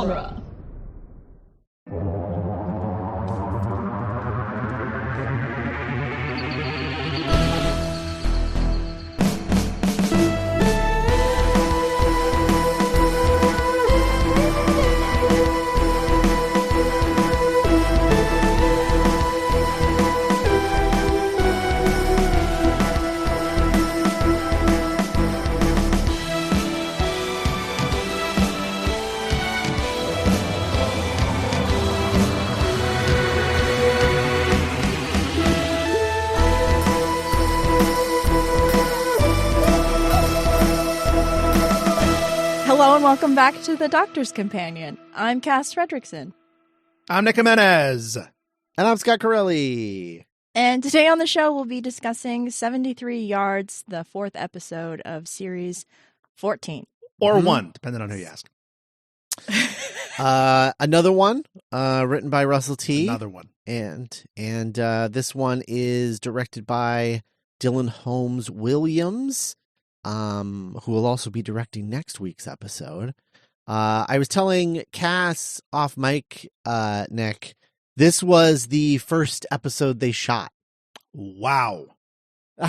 genre. Hello and welcome back to The Doctor's Companion. I'm Cass Fredrickson. I'm Nick Jimenez. And I'm Scott Corelli. And today on the show, we'll be discussing 73 Yards, the fourth episode of Series 14. Or one, depending on who you ask. Another one written by Russell T. Another one. And this one is directed by Dylan Holmes Williams, who will also be directing next week's episode. I was telling Cass off mic, Nick, this was the first episode they shot. Wow.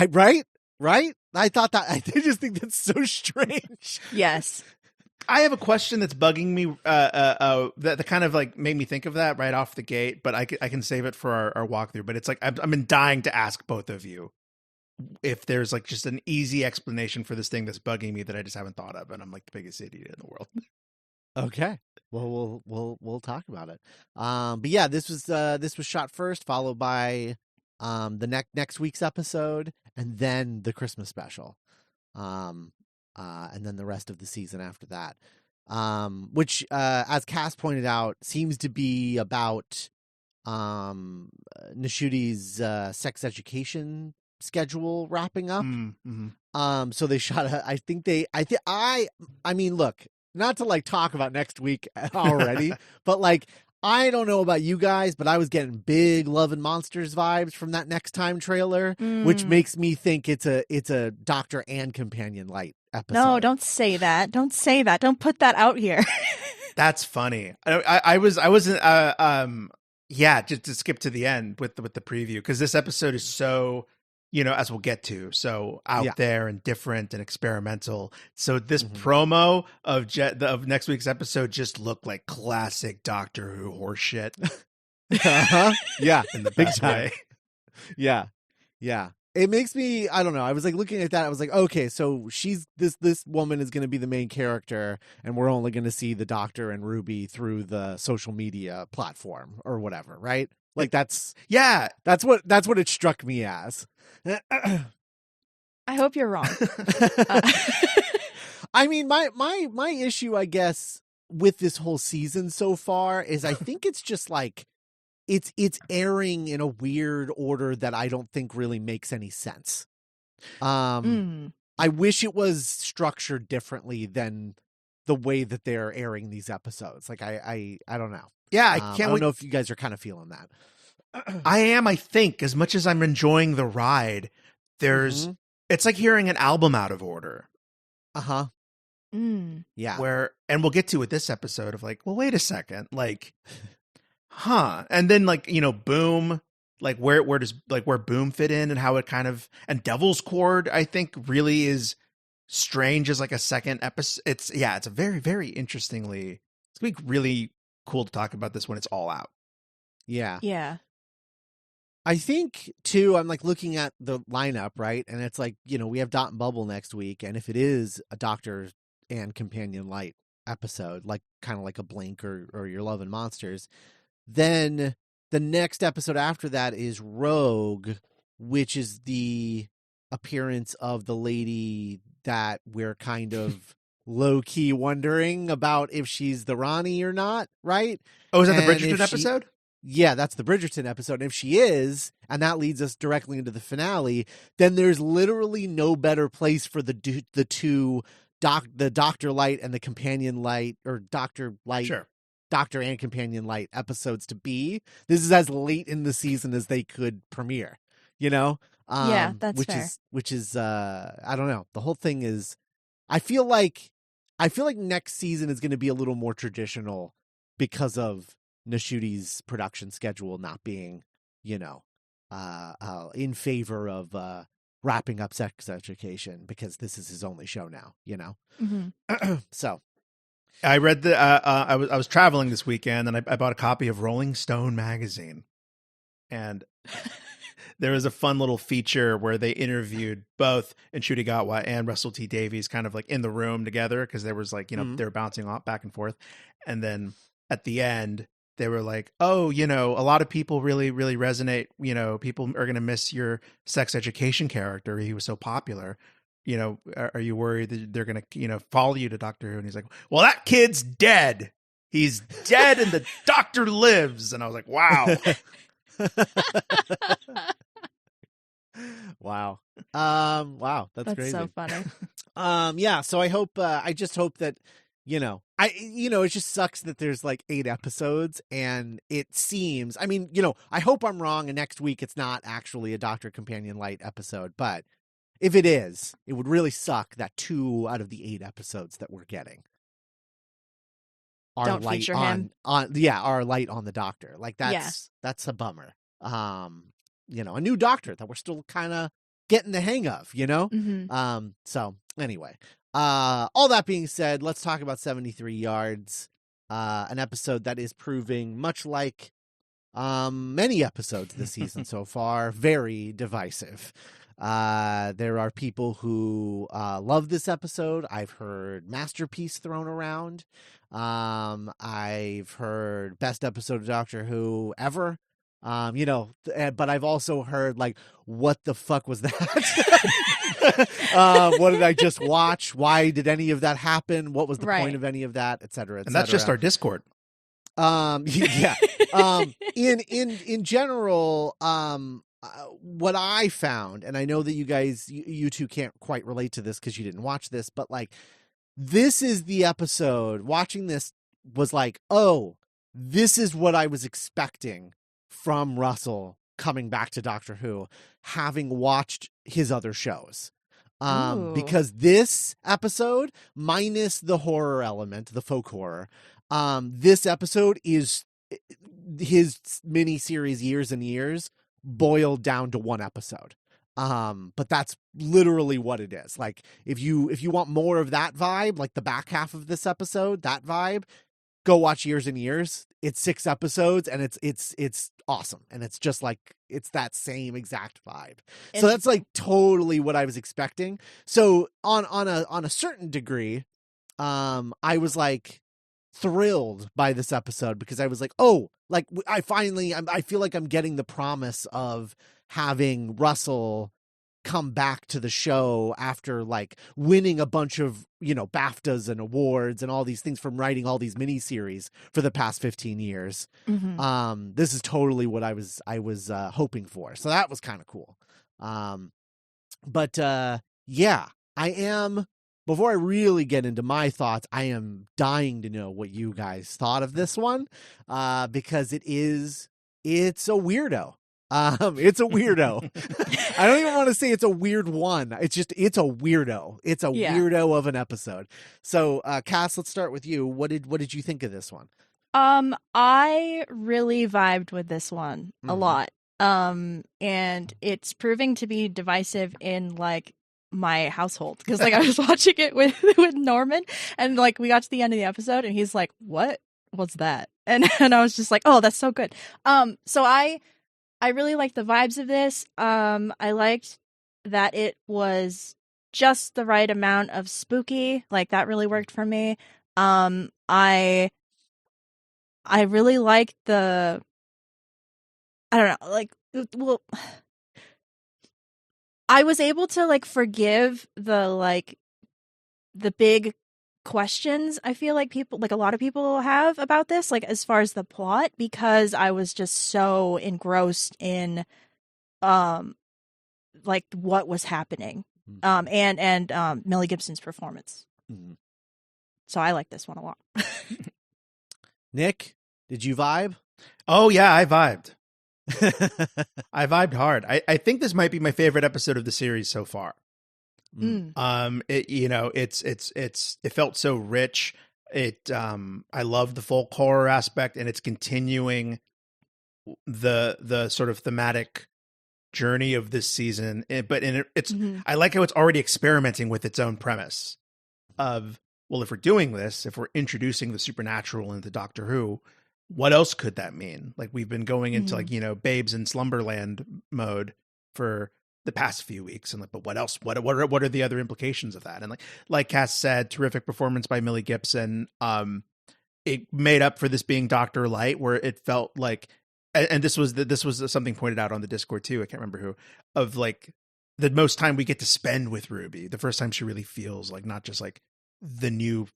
Right? I thought that. I just think that's so strange. Yes. I have a question that's bugging me that kind of like made me think of that right off the gate, but I can save it for our walkthrough. But it's like I've been dying to ask both of you if there's like just an easy explanation for this thing that's bugging me that I just haven't thought of, and I'm like the biggest idiot in the world. Okay. Well, we'll talk about it. But yeah, this was shot first, followed by the next week's episode, and then the Christmas special, and then the rest of the season after that. Which, as Cass pointed out, seems to be about Nishuti's sex education schedule wrapping up. Mm-hmm. So they shot. I mean, look. Not to like talk about next week already, but like, I don't know about you guys, but I was getting big Love and Monsters vibes from that Next Time trailer, which makes me think it's a Doctor and Companion Light episode. No, don't say that. Don't say that. Don't put that out here. That's funny. I wasn't. Yeah, just to skip to the end with the preview, because this episode is so, as we'll get to, so out there and different and experimental. So this promo of next week's episode just looked like classic Doctor Who horseshit. Yeah, in the best way. Yeah. It makes me, I don't know. I was like looking at that. I was like, okay, so this woman is going to be the main character, and we're only going to see the Doctor and Ruby through the social media platform or whatever, right? Like that's what it struck me as. I hope you're wrong. I mean, my issue, I guess, with this whole season so far is I think it's just like it's airing in a weird order that I don't think really makes any sense. I wish it was structured differently than the way that they're airing these episodes. Like I don't know. Yeah, I can't. I don't know if you guys are kind of feeling that. I am. I think as much as I'm enjoying the ride, it's like hearing an album out of order. Yeah. And we'll get to with this episode of like, well, wait a second, like, and then like Boom, like where does where Boom fit in and how it kind of, and Devil's Cord I think really is strange as like a second episode. It's a very, very interestingly, it's gonna be really cool to talk about this when it's all out. Yeah. I think too, I'm like looking at the lineup, right? And it's like, we have Dot and Bubble next week. And if it is a Doctor and Companion Light episode, like kind of like a Blink or Your Love and Monsters, then the next episode after that is Rogue, which is the appearance of the lady that we're kind of low key wondering about if she's the Ronnie or not, right? Oh, is that the Bridgerton episode? Yeah, that's the Bridgerton episode. And if she is, and that leads us directly into the finale, then there's literally no better place for the two, the Doctor Light and the Companion Light, or Doctor Light, sure, Doctor and Companion Light episodes to be. This is as late in the season as they could premiere, Yeah, that's fair. Which is I don't know. The whole thing is, I feel like next season is going to be a little more traditional because of Nashuti's production schedule not being, in favor of wrapping up Sex Education, because this is his only show now, Mm-hmm. So I read I was traveling this weekend, and I bought a copy of Rolling Stone magazine, and there was a fun little feature where they interviewed both Ncuti Gatwa and Russell T Davies kind of like in the room together, because there was like, they were bouncing off back and forth. And then at the end, they were like, oh, a lot of people really, really resonate. People are going to miss your Sex Education character. He was so popular. Are you worried that they're going to, follow you to Doctor Who? And he's like, well, that kid's dead. He's dead and the doctor lives. And I was like, wow. Wow. Wow. That's crazy. So funny. Yeah. So I just hope that, it just sucks that there's like 8 episodes, and it seems, I hope I'm wrong and next week it's not actually a Doctor Companion Light episode, but if it is, it would really suck that 2 out of the 8 episodes that we're getting are Don't light feature on, him. are light on the Doctor. Like that's a bummer. A new Doctor that we're still kind of getting the hang of, Mm-hmm. So anyway, all that being said, let's talk about 73 Yards, an episode that is proving, much like many episodes this season so far, very divisive. There are people who love this episode. I've heard masterpiece thrown around. I've heard best episode of Doctor Who ever. But I've also heard like, what the fuck was that? What did I just watch? Why did any of that happen? What was the point of any of that, et cetera, et And cetera. that's just our Discord. Yeah. In general, what I found, and I know that you guys, you two can't quite relate to this because you didn't watch this, but like, this is the episode, watching this was like, oh, this is what I was expecting from Russell coming back to Doctor Who, having watched his other shows. Because this episode, minus the horror element, the folk horror, this episode is his mini-series Years and Years boiled down to 1 episode. But that's literally what it is. Like, if you want more of that vibe, like the back half of this episode, that vibe, go watch Years and Years. It's 6 episodes, and it's awesome. And it's just like, it's that same exact vibe. So that's like totally what I was expecting. So on a certain degree, I was like thrilled by this episode, because I was like, oh, like I feel like I'm getting the promise of having Russell come back to the show after like winning a bunch of, BAFTAs and awards and all these things from writing all these miniseries for the past 15 years. Mm-hmm. This is totally what I was hoping for. So that was kind of cool. But yeah, I am, before I really get into my thoughts, I am dying to know what you guys thought of this one, because it's a weirdo. It's a weirdo. I don't even want to say it's a weird one. It's a weirdo. It's a weirdo of an episode. So, Cass, let's start with you. What did you think of this one? I really vibed with this one a lot. And it's proving to be divisive in like my household, because like I was watching it with Norman, and like we got to the end of the episode and he's like, what was that? And I was just like, oh, that's so good. So I really liked the vibes of this. I liked that it was just the right amount of spooky. Like that really worked for me. I really liked I don't know, like, well, I was able to like forgive the big questions I feel like a lot of people have about this, like as far as the plot, because I was just so engrossed in like what was happening, and Millie Gibson's performance. So I like this one a lot. Nick, did you vibe? Oh yeah, I vibed. I vibed hard. I think this might be my favorite episode of the series so far. It felt so rich. I love the folk horror aspect, and it's continuing the sort of thematic journey of this season. It's I like how it's already experimenting with its own premise of, well, if we're doing this, if we're introducing the supernatural into Doctor Who, what else could that mean? Like, we've been going into like, Babes in Slumberland mode for the past few weeks, and like, but what else? What are the other implications of that? And like Cass said, terrific performance by Millie Gibson. It made up for this being Dr. Light, where it felt like, and this was something pointed out on the Discord too, I can't remember who, of like the most time we get to spend with Ruby, the first time she really feels like not just like the new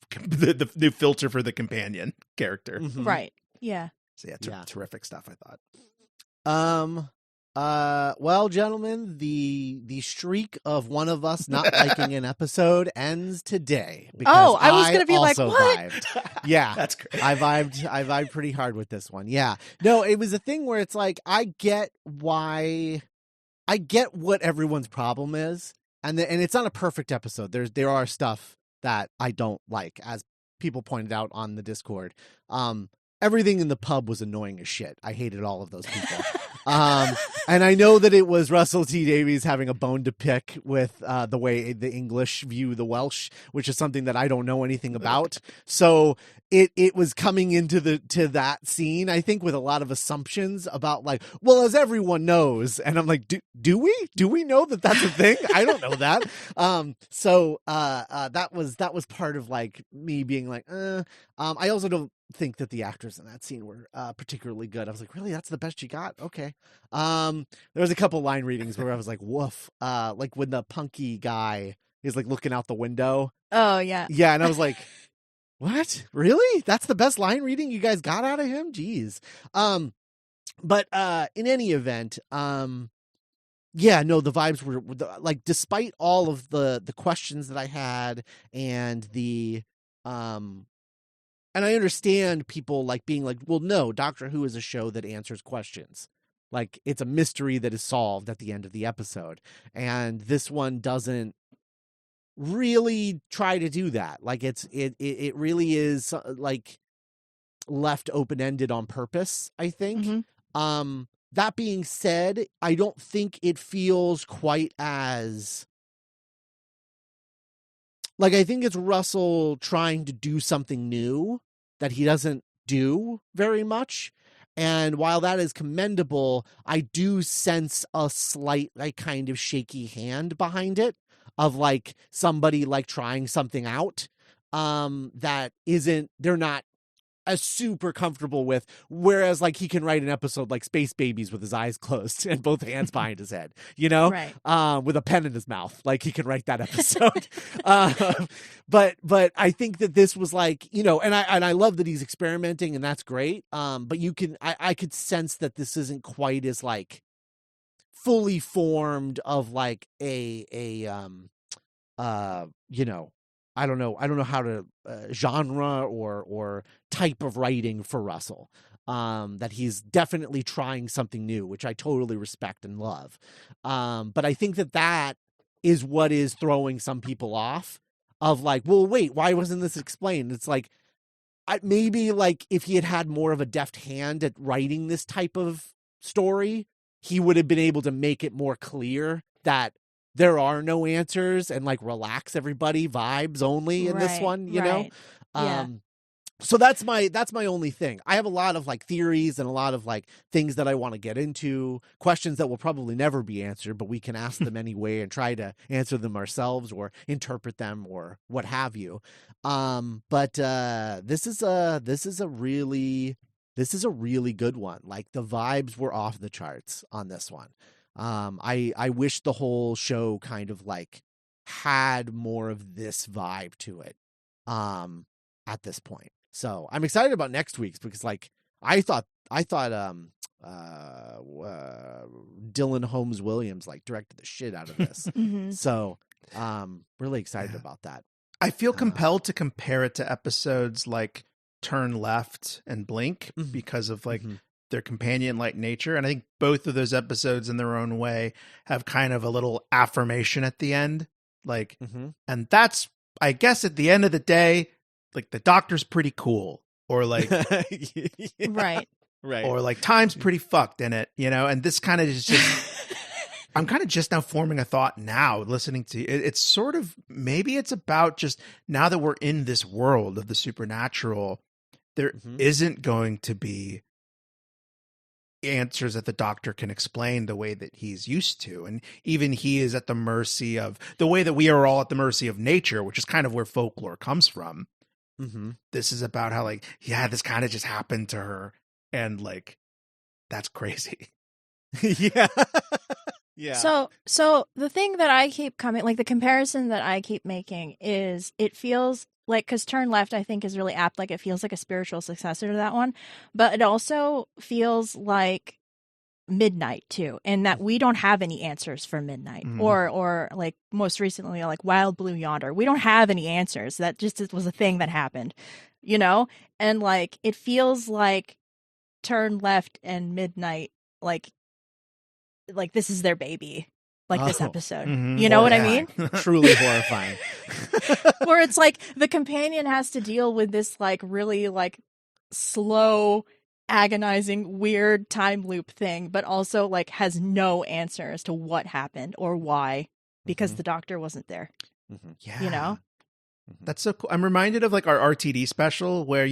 filter for the companion character. Right. Yeah. So yeah, terrific stuff, I thought. Well, gentlemen, the streak of one of us not liking an episode ends today. Oh, I was going to be like, what? Vibed. Yeah. That's great. I vibed pretty hard with this one. Yeah. No, it was a thing where it's like, I get what everyone's problem is. And it's not a perfect episode. There are stuff that I don't like, as people pointed out on the Discord. Everything in the pub was annoying as shit. I hated all of those people. And I know that it was Russell T Davies having a bone to pick with the way the English view the Welsh, which is something that I don't know anything about. So it was coming into that scene, I think, with a lot of assumptions about like, well, as everyone knows, and I'm like, do we know that that's a thing? I don't know that. So that was part of like me being like, I also don't think that the actors in that scene were particularly good. I was like, really? That's the best you got? Okay. There was a couple line readings where I was like, woof. Like when the punky guy is like looking out the window. Oh yeah. Yeah. And I was like, what? Really? That's the best line reading you guys got out of him? Jeez. But in any event, yeah, no, the vibes were like, despite all of the questions that I had and and I understand people like being like, well, no, Doctor Who is a show that answers questions. Like, it's a mystery that is solved at the end of the episode. And this one doesn't really try to do that. Like, it really is like left open-ended on purpose, I think. That being said, I don't think it feels quite as... Like, I think it's Russell trying to do something new that he doesn't do very much. And while that is commendable, I do sense a slight, like, kind of shaky hand behind it of, like, somebody, like, trying something out that they're not as super comfortable with, whereas like he can write an episode like Space Babies with his eyes closed and both hands behind his head, right? With a pen in his mouth, like he can write that episode. But I think that this was like, and I love that he's experimenting, and that's great. But I could sense that this isn't quite as like fully formed of like I don't know how to genre or type of writing for Russell. That he's definitely trying something new, which I totally respect and love. But I think that is what is throwing some people off of like, well, wait, why wasn't this explained? It's like, maybe like if he had more of a deft hand at writing this type of story, he would have been able to make it more clear that there are no answers and like relax everybody, vibes only in this one, you know? Yeah. So that's my only thing. I have a lot of like theories and a lot of like things that I want to get into, questions that will probably never be answered, but we can ask them anyway and try to answer them ourselves or interpret them or what have you. But this is a really good one. Like the vibes were off the charts on this one. I wish the whole show kind of like had more of this vibe to it at this point. So I'm excited about next week's because like I thought Dylan Holmes Williams like directed the shit out of this. So really excited about that. I feel compelled to compare it to episodes like Turn Left and Blink because of like their companion-like nature. And I think both of those episodes in their own way have kind of a little affirmation at the end. Like, and that's, I guess at the end of the day, the doctor's pretty cool, or like Yeah. Right. Right. or like time's pretty fucked in it, and this kind of is just I'm kind of just now forming a thought now listening to it. It's sort of, maybe it's about just now that we're in this world of the supernatural, there isn't going to be answers that the doctor can explain the way that he's used to. And even he is at the mercy of the way that we are all at the mercy of nature, which is kind of where folklore comes from. This is about how like, yeah, this kind of just happened to her. And like, that's crazy. Yeah. Yeah. So the thing that I keep coming, like the comparison that I keep making is it feels like, because Turn Left, I think, is really apt. Like it feels like a spiritual successor to that one, but it also feels like Midnight too, and that we don't have any answers for Midnight, or like most recently, like Wild Blue Yonder. We don't have any answers. That just was a thing that happened, and like it feels like Turn Left and Midnight, like this is their baby, like this episode. You know what I mean? Truly horrifying. Where it's like the companion has to deal with this like really like slow, agonizing, weird time loop thing, but also like has no answer as to what happened or why, because the doctor wasn't there. Yeah. That's so cool. I'm reminded of like our RTD special where,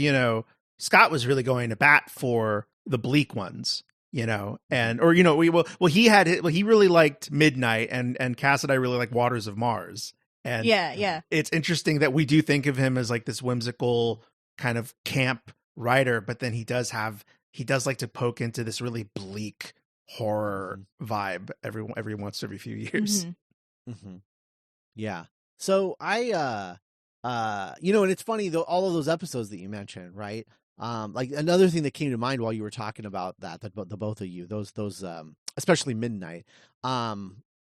Scott was really going to bat for the bleak ones. He really liked Midnight, and Cass and I really like Waters of Mars. And it's interesting that we do think of him as like this whimsical kind of camp writer, but then he does like to poke into this really bleak horror vibe every once every few years. Yeah. So I and it's funny though, all of those episodes that you mentioned, right? Like another thing that came to mind while you were talking about that the both of you, those especially Midnight,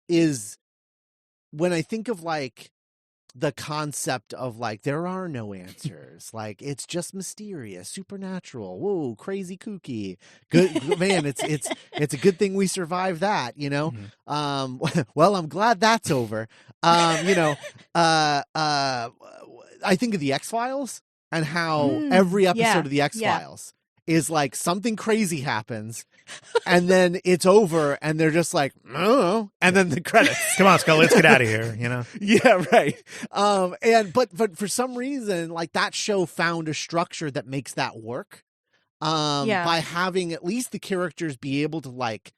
is when I think of like the concept of like there are no answers, like it's just mysterious, supernatural, whoa, crazy, kooky, good man. It's a good thing we survived that, well, I'm glad that's over. I think of the X-Files. And how every episode of the X-Files is like something crazy happens, and then it's over, and they're just like, oh, and then the credits. Come on, Scully, let's get out of here. Yeah, right. But for some reason, like that show found a structure that makes that work. By having at least the characters be able to like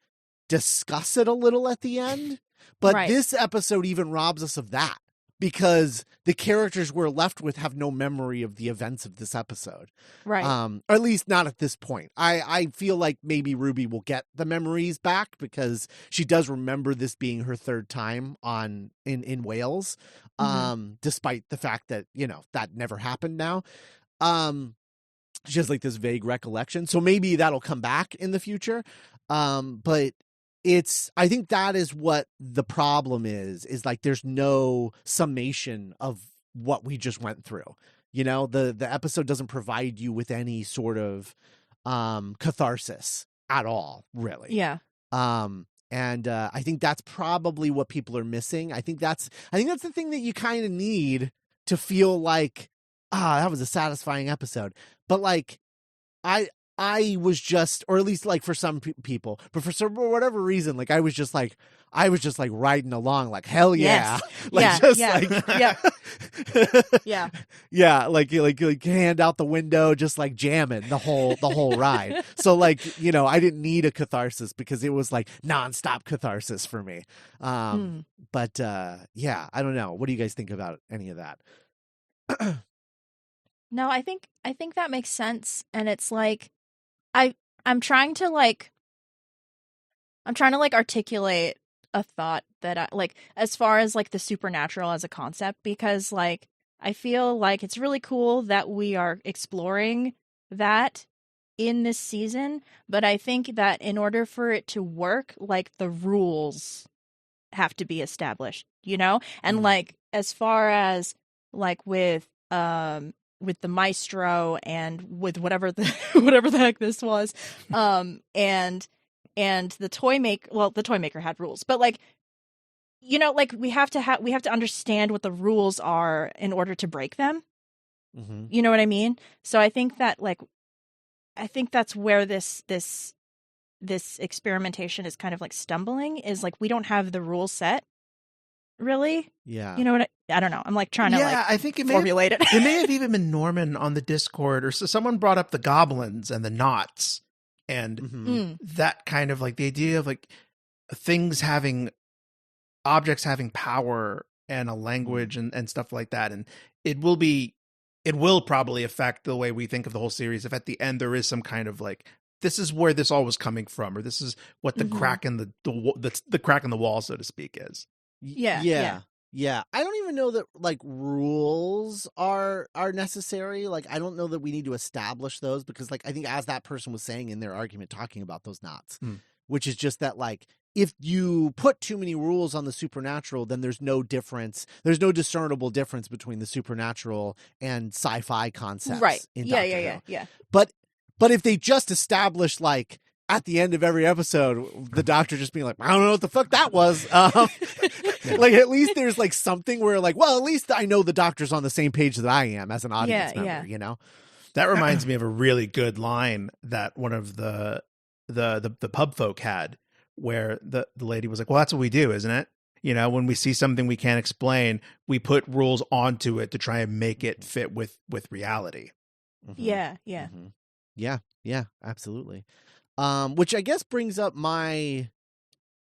discuss it a little at the end. But this episode even robs us of that, because the characters we're left with have no memory of the events of this episode. Right. Or at least not at this point. I feel like maybe Ruby will get the memories back, because she does remember this being her third time in Wales, despite the fact that, that never happened now. She has like this vague recollection. So maybe that'll come back in the future. But I think that is what the problem is like there's no summation of what we just went through. The episode doesn't provide you with any sort of catharsis at all, really. Yeah. And I think that's probably what people are missing. I think that's the thing that you kind of need to feel like, that was a satisfying episode. But like, I was just, or at least like for some people, but for whatever reason, like I was just like riding along, like hell yeah, like hand out the window, just like jamming the whole ride. So like I didn't need a catharsis, because it was like nonstop catharsis for me. But I don't know. What do you guys think about any of that? No, I think that makes sense, and it's like I'm trying to articulate a thought that I like as far as like the supernatural as a concept, because like I feel like it's really cool that we are exploring that in this season, but I think that in order for it to work, like the rules have to be established, and like as far as like with the maestro and with whatever the heck this was, and the toy maker. Well, the toy maker had rules, but like, like we have to understand what the rules are in order to break them. Mm-hmm. You know what I mean? So I think that I think that's where this experimentation is kind of like stumbling, is like we don't have the rule set really. Yeah. You know what I don't know. I'm like trying to like I think it formulate it. It may have even been Norman on the Discord, or so someone brought up the goblins and the knots, and Mm-hmm. that kind of like the idea of like objects having power and a language and stuff like that. And it will probably affect the way we think of the whole series if at the end there is some kind of like, this is where this all was coming from, or this is what the crack in the crack in the wall, so to speak, is. Yeah. I don't even know that like rules are necessary. Like I don't know that we need to establish those, because like I think, as that person was saying in their argument talking about those knots, which is just that like if you put too many rules on the supernatural, then there's no difference. There's no discernible difference between the supernatural and sci-fi concepts. Right. In Yeah, Doctor yeah. Who. But if they just establish like at the end of every episode, the Doctor just being like, I don't know what the fuck that was. Like at least there's like something where like, well, at least I know the Doctor's on the same page that I am as an audience member, you know? That reminds me of a really good line that one of the pub folk had, where the lady was like, well, that's what we do, isn't it? You know, when we see something we can't explain, we put rules onto it to try and make it fit with reality. Yeah. Yeah, absolutely. Which I guess brings up I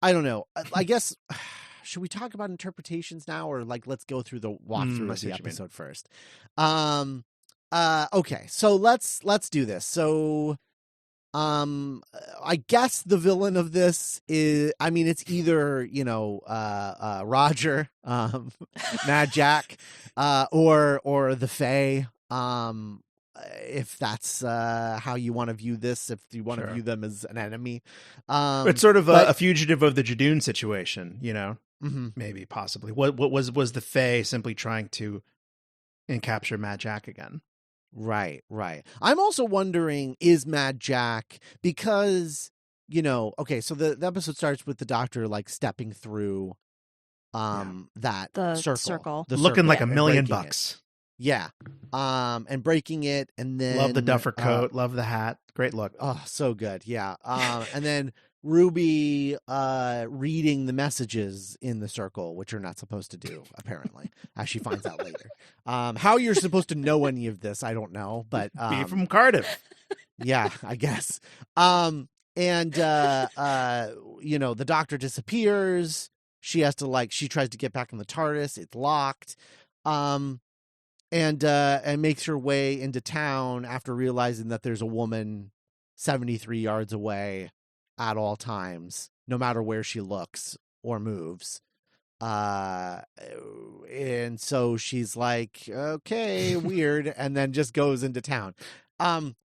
don't know. I guess, should we talk about interpretations now, or like let's go through the walkthrough of the episode first? Okay, so let's do this. So, I guess the villain of this is, I mean, it's either, you know, Roger, Mad Jack, or the Fae. If that's how you want to view this, if you want to view them as an enemy. It's sort of a fugitive of the Jadoon situation, you know, maybe possibly. What was the Fae simply trying to capture Mad Jack again? Right. I'm also wondering, is Mad Jack, because, you know, okay, so the episode starts with the Doctor like stepping through that The circle. The looking circle like $1 and million breaking bucks. it. Yeah. And breaking it, and then Love the duffer coat, love the hat. Great look. Oh, so good. Yeah. And then Ruby reading the messages in the circle, which you're not supposed to do, apparently, as she finds out later. How you're supposed to know any of this, I don't know, but Be from Cardiff. Yeah, I guess. And you know, the Doctor disappears. She has to she tries to get back in the TARDIS. It's locked. And makes her way into town after realizing that there's a woman 73 yards away at all times, no matter where she looks or moves. And so she's like, okay, weird, and then just goes into town.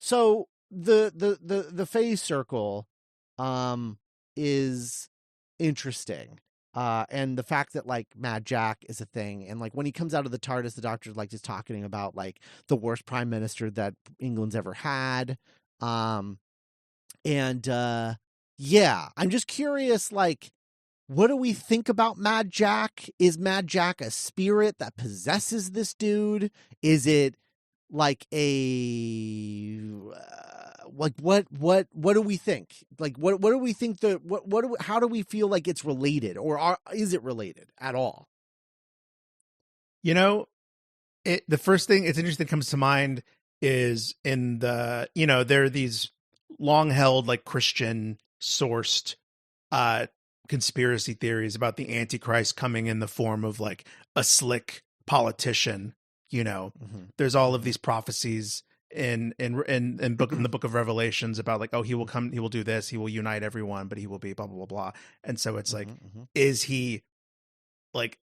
So the Fae circle is interesting. And the fact that like Mad Jack is a thing, and like when he comes out of the TARDIS, the Doctor's like just talking about like the worst prime minister that England's ever had. Yeah, I'm just curious, like, what do we think about Mad Jack? Is Mad Jack a spirit that possesses this dude? Is it like a like what do we think? Like what do we think how do we feel like it's related, or is it related at all? You know, the first thing it's interesting that comes to mind is in the, you know, there are these long held like Christian sourced conspiracy theories about the Antichrist coming in the form of like a slick politician. You know, there's all of these prophecies in the book of Revelations about like, oh, he will come, he will do this, he will unite everyone, but he will be blah blah blah blah. And so it's like, is he like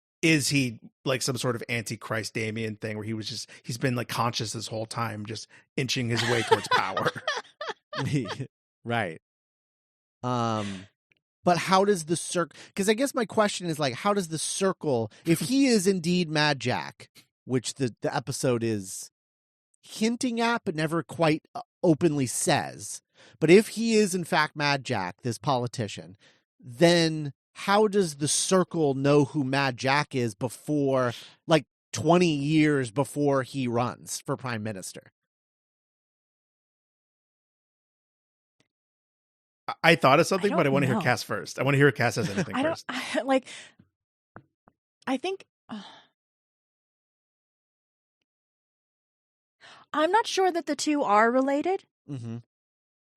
some sort of Antichrist Damien thing where he's been like conscious this whole time, just inching his way towards power? Right. But how does the circle, because I guess my question is like, how does the circle, if he is indeed Mad Jack, which the episode is hinting at but never quite openly says, but if he is in fact Mad Jack, this politician, then how does the circle know who Mad Jack is before, like, 20 years before he runs for prime minister. I thought of something, but I want to hear know. Cass first. I want to hear Cass says anything first. I think I'm not sure that the two are related. Mm-hmm.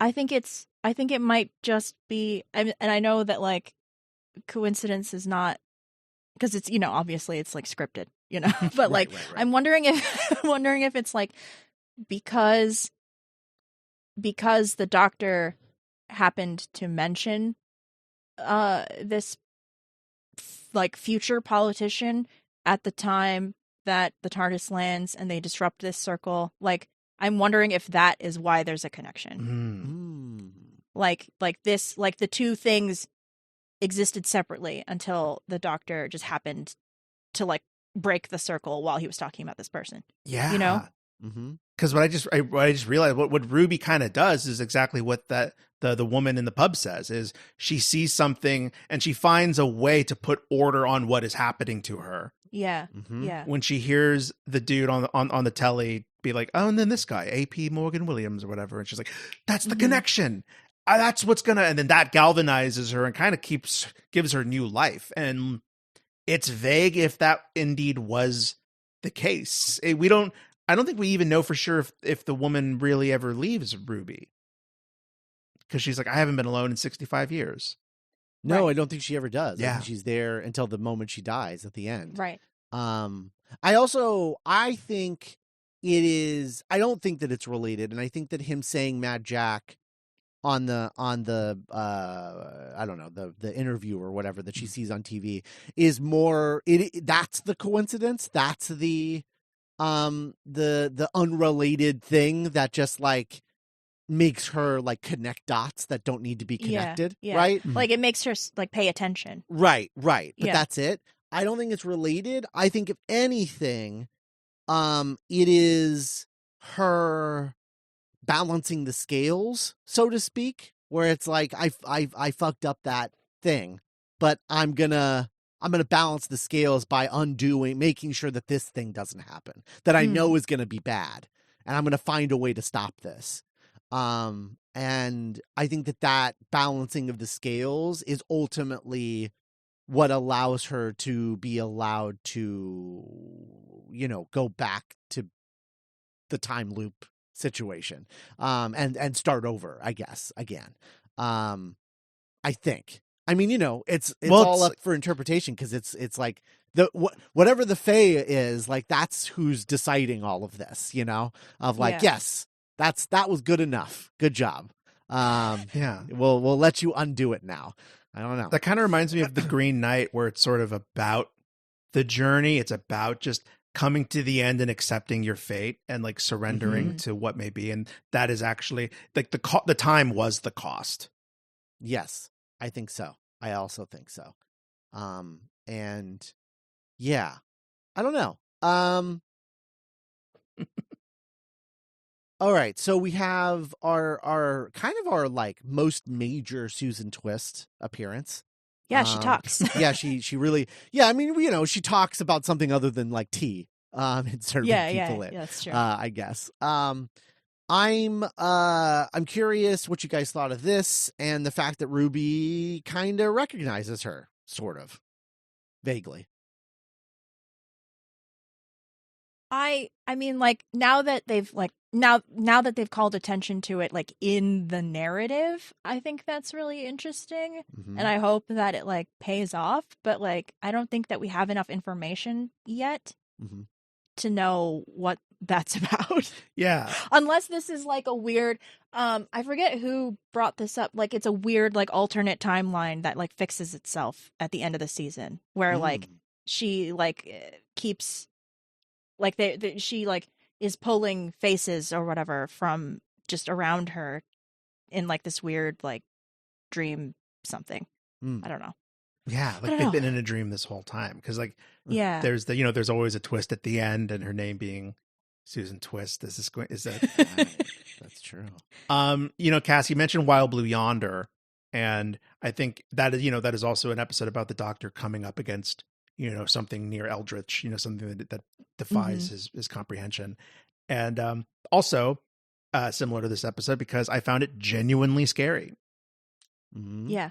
I think it might just be, and I know that like coincidence is not, because it's, obviously it's like scripted, but like Right. I'm wondering if it's like because the doctor happened to mention this like future politician at the time that the TARDIS lands and they disrupt this circle. Like, I'm wondering if that is why there's a connection. Like this, like the two things existed separately until the doctor just happened to like break the circle while he was talking about this person. Yeah. Mm-hmm. Because what I just realized, what Ruby kind of does is exactly what the woman in the pub says, is she sees something and she finds a way to put order on what is happening to her. Yeah. Mm-hmm. Yeah. When she hears the dude on the telly be like, oh, and then this guy, AP Morgan Williams or whatever, and she's like, that's the connection. That's what's gonna, and then that galvanizes her and kind of gives her new life. And it's vague if that indeed was the case. I don't think we even know for sure if the woman really ever leaves Ruby, because she's like, I haven't been alone in 65 years. No, Right. I don't think she ever does. I Yeah. think she's there until the moment she dies at the end. Right. I think it is, I don't think that it's related. And I think that him saying Mad Jack on the I don't know, the interview or whatever that she sees on TV is more, that's the coincidence. That's the unrelated thing that just like makes her like connect dots that don't need to be connected. Yeah. Right. Like it makes her like pay attention. Right. But Yeah. that's it. I don't think it's related. I think if anything, it is her balancing the scales, so to speak, where it's like I fucked up that thing, but I'm gonna balance the scales by making sure that this thing doesn't happen, that I know is gonna be bad, and I'm gonna find a way to stop this. And I think that balancing of the scales is ultimately what allows her to be allowed to, go back to the time loop situation, and start over, I guess, again. I think. I mean, it's all up for interpretation, because it's like whatever the Fae is, like that's who's deciding all of this, of like, yes, that was good enough. Good job. Yeah. We'll let you undo it now. I don't know. That kind of reminds me of The Green Knight, where it's sort of about the journey. It's about just coming to the end and accepting your fate and like surrendering to what may be. And that is actually like the time was the cost. Yes, I think so. I also think so. And yeah, I don't know. All right, so we have our kind of our like most major Susan Twist appearance. Yeah, she talks. Yeah, she really. Yeah, I mean, she talks about something other than like tea. And serving people in. Yeah, that's true. I guess. I'm curious what you guys thought of this and the fact that Ruby kind of recognizes her, sort of, vaguely. I mean, like now that they've called attention to it, like in the narrative, I think that's really interesting, and I hope that it like pays off. But like, I don't think that we have enough information yet to know what that's about. Yeah, unless this is like a weird, I forget who brought this up. Like, it's a weird like alternate timeline that like fixes itself at the end of the season, where like she like keeps. Like she like is pulling faces or whatever from just around her in like this weird like dream something. I don't know. Yeah, like they've been in a dream this whole time, because like there's there's always a twist at the end, and her name being Susan Twist. Is that that's true? Cass, you mentioned Wild Blue Yonder, and I think that is that is also an episode about the Doctor coming up against something near Eldritch, something that defies his comprehension. And also similar to this episode, because I found it genuinely scary. Mhm. Yeah.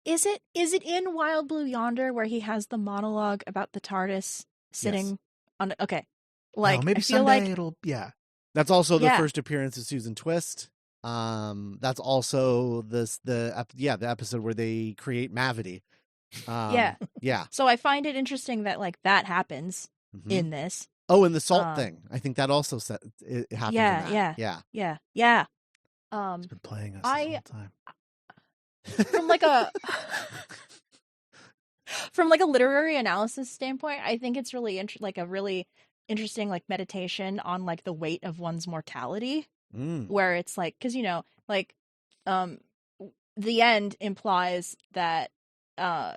Is it in Wild Blue Yonder where he has the monologue about the TARDIS sitting on? Okay, like Oh, maybe I feel someday like it'll. Yeah, That's also the Yeah. first appearance of Susan Twist. That's also the episode where they create Mavity. Yeah. Yeah. So I find it interesting that like that happens Mhm. in this. Oh, and the salt thing. I think that also it happens. Yeah, in that. yeah. it's been playing us this whole time. From like a from like a literary analysis standpoint, I think it's really a really interesting like meditation on like the weight of one's mortality, where it's like, because like the end implies that the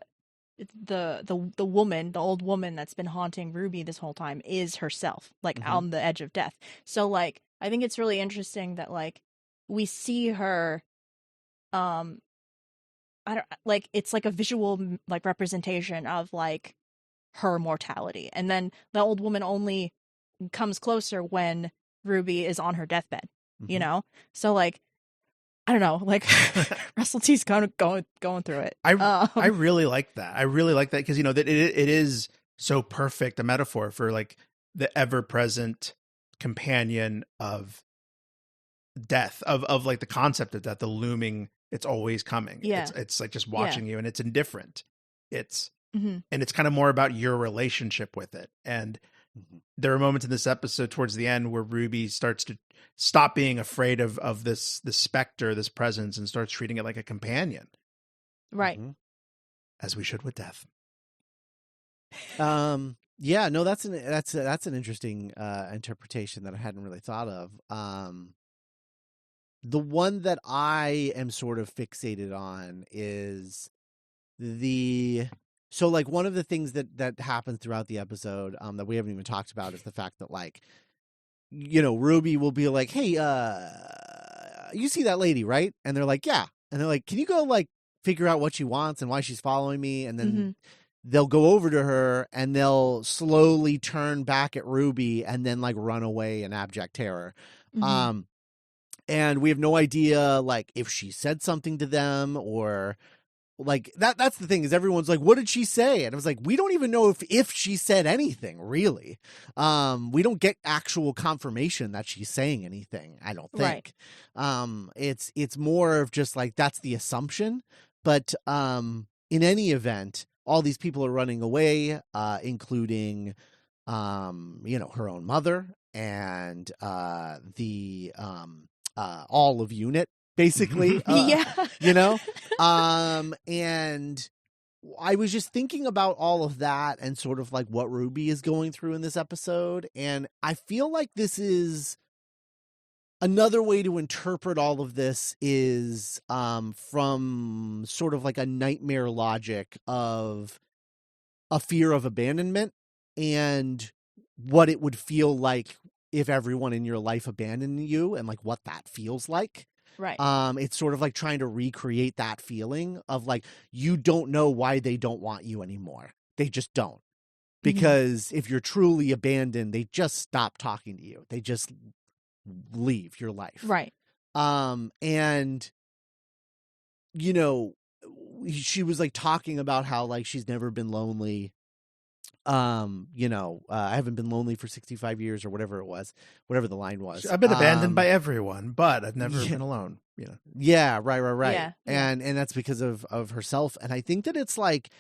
woman, the old woman that's been haunting Ruby this whole time is herself, like on the edge of death. So like I think it's really interesting that like we see her I don't like, it's like a visual like representation of like her mortality, and then the old woman only comes closer when Ruby is on her deathbed, so like I don't know, like Russell T's kind of going through it. I really like that. I really like that because that it is so perfect a metaphor for like the ever present companion of death, of like the concept of death, the looming. It's always coming. Yeah. It's like just watching you, and it's indifferent. It's Mm-hmm. and it's kind of more about your relationship with it. And there are moments in this episode towards the end where Ruby starts to stop being afraid of this specter, this presence, and starts treating it like a companion. Right. As we should with death. Yeah, no, that's an interesting interpretation that I hadn't really thought of. The one that I am sort of fixated on is so like one of the things that happens throughout the episode that we haven't even talked about is the fact that like Ruby will be like, hey, you see that lady, right? And they're like, yeah. And they're like, can you go like figure out what she wants and why she's following me? And then they'll go over to her and they'll slowly turn back at Ruby and then like run away in abject terror. And we have no idea like if she said something to them or like that's the thing is everyone's like, what did she say? And I was like, we don't even know if she said anything really. We don't get actual confirmation that she's saying anything, I don't think. Right. It's more of just like that's the assumption. But in any event, all these people are running away, including her own mother and all of UNIT, basically. And I was just thinking about all of that and sort of like what Ruby is going through in this episode. And I feel like this is another way to interpret all of this is from sort of like a nightmare logic of a fear of abandonment and what it would feel like if everyone in your life abandoned you and like what that feels like. Right. It's sort of like trying to recreate that feeling of like, you don't know why they don't want you anymore. They just don't. Because if you're truly abandoned, they just stop talking to you. They just leave your life. Right. And she was like talking about how like she's never been lonely. I haven't been lonely for 65 years or whatever it was, whatever the line was. I've been abandoned by everyone, but I've never been alone. Yeah, right. Yeah. And that's because of herself. And I think that it's like,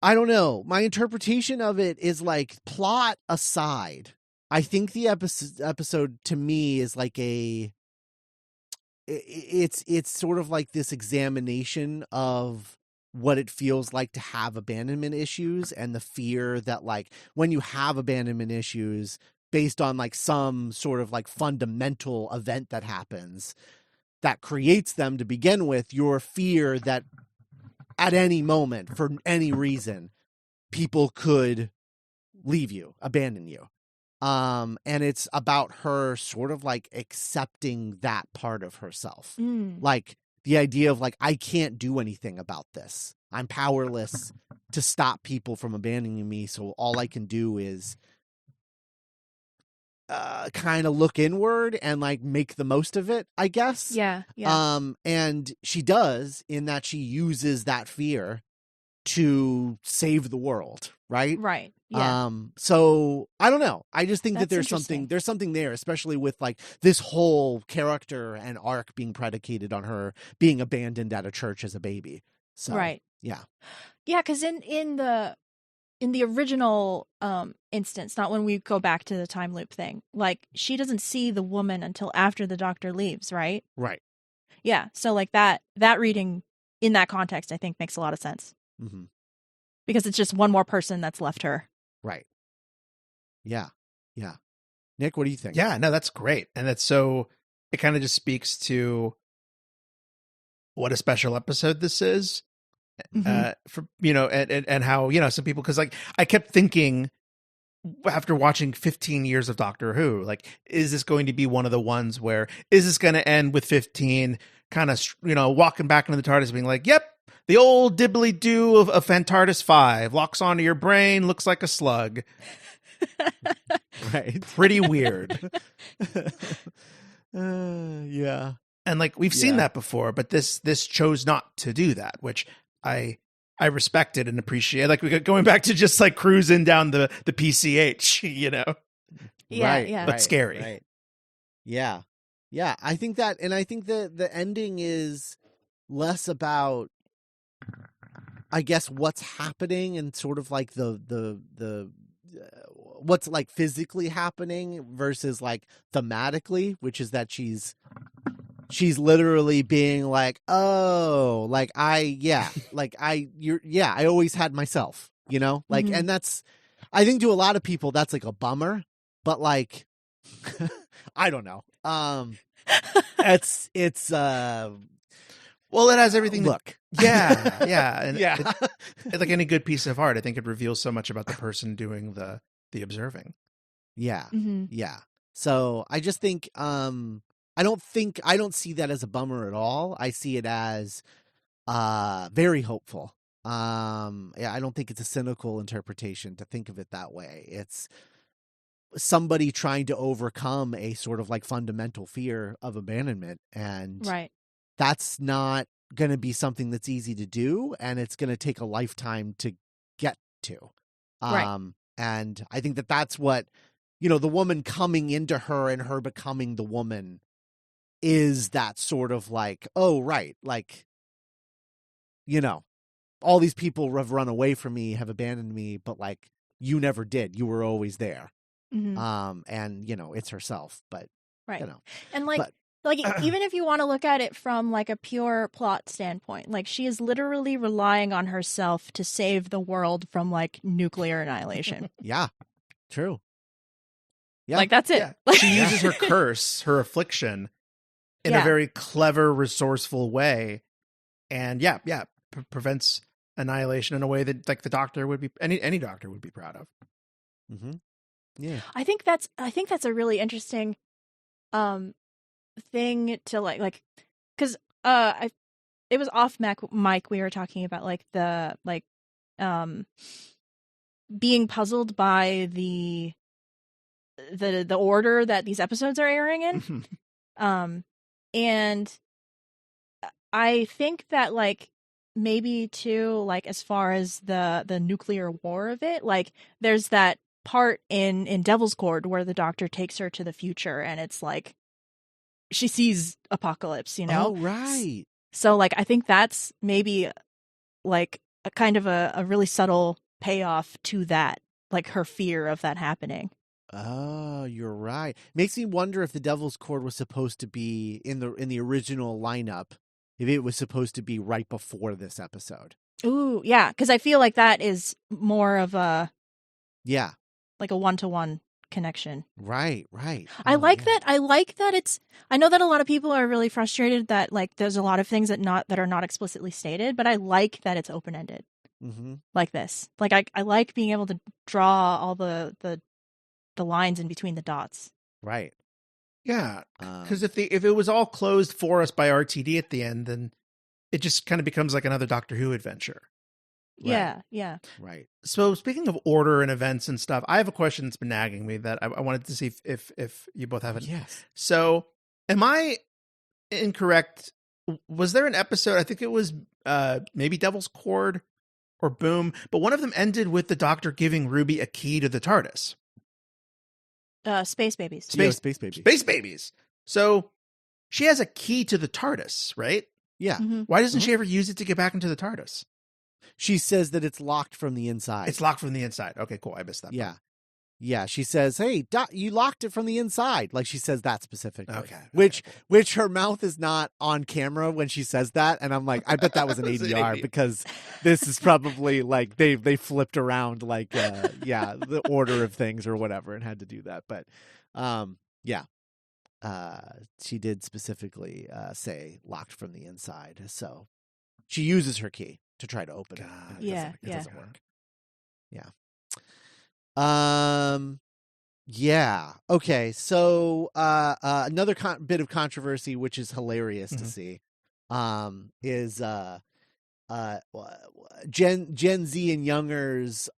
I don't know. My interpretation of it is like, plot aside, I think the episode to me is like it's sort of like this examination of what it feels like to have abandonment issues and the fear that like when you have abandonment issues based on like some sort of like fundamental event that happens that creates them to begin with, your fear that at any moment for any reason people could leave you, abandon you. And it's about her sort of like accepting that part of herself. Like the idea of like, I can't do anything about this. I'm powerless. to stop people from abandoning me. So all I can do is kind of look inward and like make the most of it, I guess. Yeah. And she does, in that she uses that fear to save the world, right? Right. Yeah. So I don't know. I just think that That's there's something there, especially with like this whole character and arc being predicated on her being abandoned at a church as a baby. So Right. yeah. Yeah, because in the original instance, not when we go back to the time loop thing, like she doesn't see the woman until after the doctor leaves, right? Right. Yeah. So like that reading in that context, I think makes a lot of sense. Mm-hmm. Because it's just one more person that's left her. Right. Yeah. Yeah. Nick, what do you think? Yeah, no, that's great. And that's so, it kind of just speaks to what a special episode this is. For, you know, and how, you know, some people, because like I kept thinking after watching 15 years of Doctor Who, like, is this going to be one of the ones where is this going to end with 15 kind of, you know, walking back into the TARDIS being like, yep, the old dibbly doo of Fantardis 5 locks onto your brain, looks like a slug. Right. Pretty weird. Yeah. And like we've seen that before, but this chose not to do that, which I respected and appreciate. Like we got going back to just like cruising down the PCH, you know. Yeah, right, yeah. But scary. Right. Yeah. Yeah. I think that, and I think the ending is less about, I guess, what's happening and sort of like the what's like physically happening versus like thematically, which is that she's literally being like, oh, like I always had myself, you know, like, and that's, I think to a lot of people that's like a bummer, but like, I don't know. It's well, it has everything. Look. Yeah. And Yeah. It's like any good piece of art, I think it reveals so much about the person doing the observing. Yeah. Mm-hmm. Yeah. So I just think, I don't see that as a bummer at all. I see it as very hopeful. Yeah, I don't think it's a cynical interpretation to think of it that way. It's somebody trying to overcome a sort of like fundamental fear of abandonment, and Right. that's not going to be something that's easy to do, and it's going to take a lifetime to get to. Right. And I think that that's what, you know, the woman coming into her and her becoming the woman is that sort of like, oh, right. Like, you know, all these people have run away from me, have abandoned me, but like you never did. You were always there. Mm-hmm. And you know, it's herself, but Right. you know, And like even if you want to look at it from like a pure plot standpoint, like she is literally relying on herself to save the world from like nuclear annihilation. yeah, true. Yeah. Like that's it. Yeah. She uses her curse, her affliction, in a very clever, resourceful way, and prevents annihilation in a way that like the Doctor would be, any Doctor would be proud of. Mm-hmm. Yeah, I think that's a really interesting thing to like because it was off mic we were talking about like the like being puzzled by the order that these episodes are airing in. And I think that like maybe too, like as far as the nuclear war of it, like there's that part in Devil's Cord where the Doctor takes her to the future and it's like she sees apocalypse, you know? Oh, right. So like I think that's maybe like a kind of a really subtle payoff to that, like her fear of that happening. Oh, you're right. Makes me wonder if the Devil's Cord was supposed to be in the original lineup, if it was supposed to be right before this episode. Ooh, yeah, because I feel like that is more of a like a 1-to-1 connection. Right. I like that. I like that it's. I know that a lot of people are really frustrated that like there's a lot of things that are not explicitly stated, but I like that it's open ended. Mm-hmm. Like this. Like I like being able to draw all the lines in between the dots. Right. Yeah, because if it was all closed for us by RTD at the end, then it just kind of becomes like another Doctor Who adventure. Yeah. Right. So speaking of order and events and stuff, I have a question that's been nagging me that I wanted to see if you both have it. Yes. So am I incorrect? Was there an episode, I think it was maybe Devil's Cord or Boom, but one of them ended with the Doctor giving Ruby a key to the TARDIS. Space babies. Space baby. Space babies. So she has a key to the TARDIS, right? Yeah. Mhm. Why doesn't she ever use it to get back into the TARDIS? She says that it's locked from the inside. It's locked from the inside. Okay, cool. I missed that. Yeah. Yeah, she says, "Hey, Doc, you locked it from the inside." Like she says that specifically. Okay. Which her mouth is not on camera when she says that, and I'm like, I bet that was an ADR because this is probably like they flipped around like the order of things or whatever and had to do that. But she did specifically say locked from the inside. So she uses her key to try to open it. And it doesn't work. Yeah. Yeah. Okay. So, another bit of controversy, which is hilarious to see, is, Gen Z and youngers,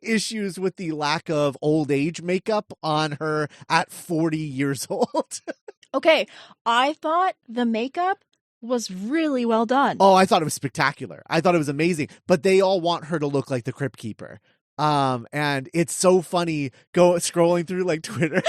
issues with the lack of old age makeup on her at 40 years old. Okay. I thought the makeup was really well done. Oh, I thought it was spectacular. I thought it was amazing, but they all want her to look like the Crypt Keeper. And it's so funny scrolling through like Twitter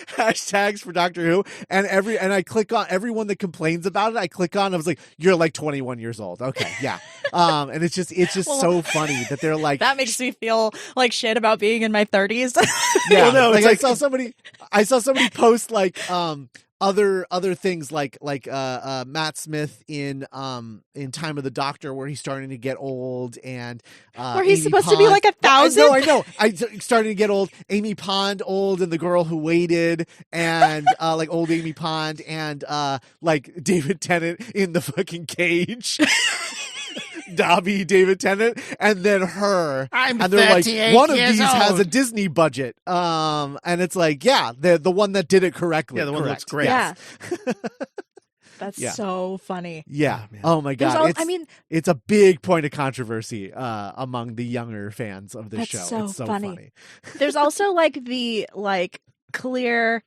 hashtags for Doctor Who and I click on everyone that complains about it. I click on, I was like, you're like 21 years old. Okay. Yeah. And it's just well, so funny that they're like, that makes me feel like shit about being in my 30s. Yeah. Well, no, like, it's I saw somebody post like, other things like Matt Smith in Time of the Doctor where he's starting to get old and where he's Amy supposed to be like 1,000. I know. I starting to get old. Amy Pond old and The Girl Who Waited and like old Amy Pond and like David Tennant in the fucking cage. Dobby, David Tennant, and then her. I'm and they're like, 38 one of years these has old. a Disney budget. And it's like, yeah, the one that did it correctly. Yeah, the one that looks great. Yeah. That's Yeah. so funny. Yeah. Oh, man. Oh my God. It's a big point of controversy among the younger fans of this That's show. so It's so funny. funny. There's also like the clear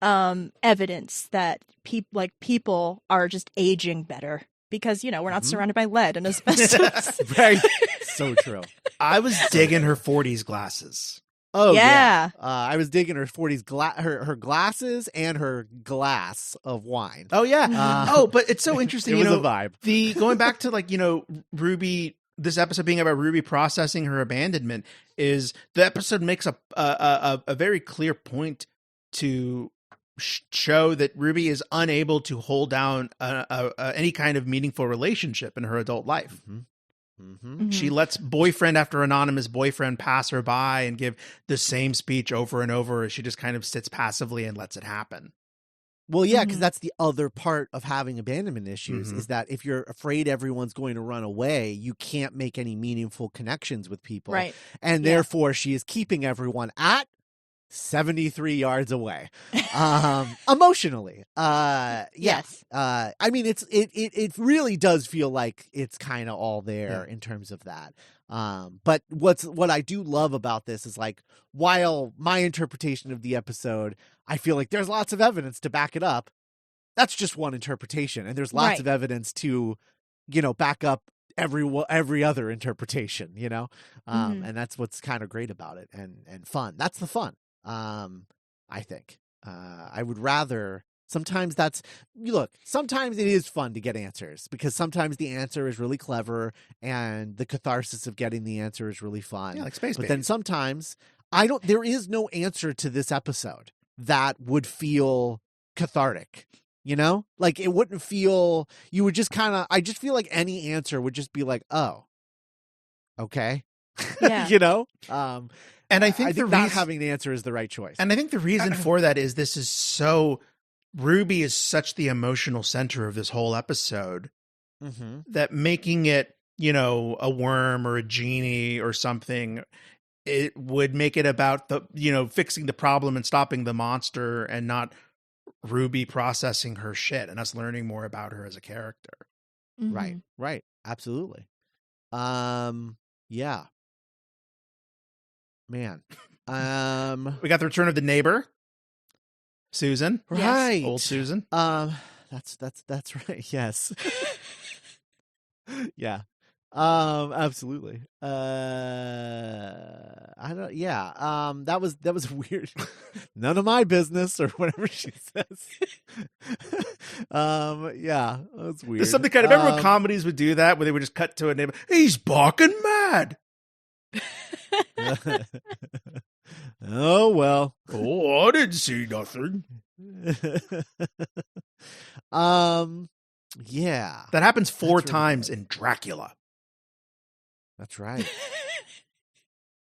evidence that people are just aging better because we're not surrounded by lead and asbestos. Right. So true. I was digging her 40s glasses. Oh Yeah. I was digging her 40s her glasses and her glass of wine. Oh yeah. Mhm. But it's so interesting. It was a vibe. Going back to Ruby. This episode being about Ruby processing her abandonment is the episode makes a very clear point to show that Ruby is unable to hold down any kind of meaningful relationship in her adult life. Mhm. She lets boyfriend after anonymous boyfriend pass her by and give the same speech over and over as she just kind of sits passively and lets it happen. Well, yeah, because Mhm. that's the other part of having abandonment issues is that if you're afraid everyone's going to run away, you can't make any meaningful connections with people. Right. And Yeah. therefore, she is keeping everyone at 73 yards away emotionally. Yes. I mean, it really does feel like it's kind of all there in terms of that. But what I do love about this is like, while my interpretation of the episode, I feel like there's lots of evidence to back it up. That's just one interpretation. And there's lots Right. of evidence to, back up every other interpretation, Mhm. and that's what's kind of great about it and fun. That's the fun. I think, I would rather sometimes sometimes it is fun to get answers because sometimes the answer is really clever and the catharsis of getting the answer is really fun. Yeah, like Space But Babies. then sometimes there is no answer to this episode that would feel cathartic. Like it wouldn't feel, you would just I just feel like any answer would just be like, oh, okay. Yeah. And I think not having the answer is the right choice. And I think the reason for that is Ruby is such the emotional center of this whole episode that making it, a worm or a genie or something, it would make it about fixing the problem and stopping the monster and not Ruby processing her shit and us learning more about her as a character. Mhm. Right. Absolutely. Yeah. Man. We got the return of the neighbor, Susan. Yes. Right. Old Susan. That's right. Yes. Yeah. Absolutely. I don't. Yeah. That was weird. None of my business, or whatever she says. Yeah, that's weird. There's something kind of. Remember when comedies would do that, where they would just cut to a neighbor? He's barking mad. Oh well. Oh, I didn't see nothing. Yeah. That happens 4 That's really times good. in Dracula. That's right.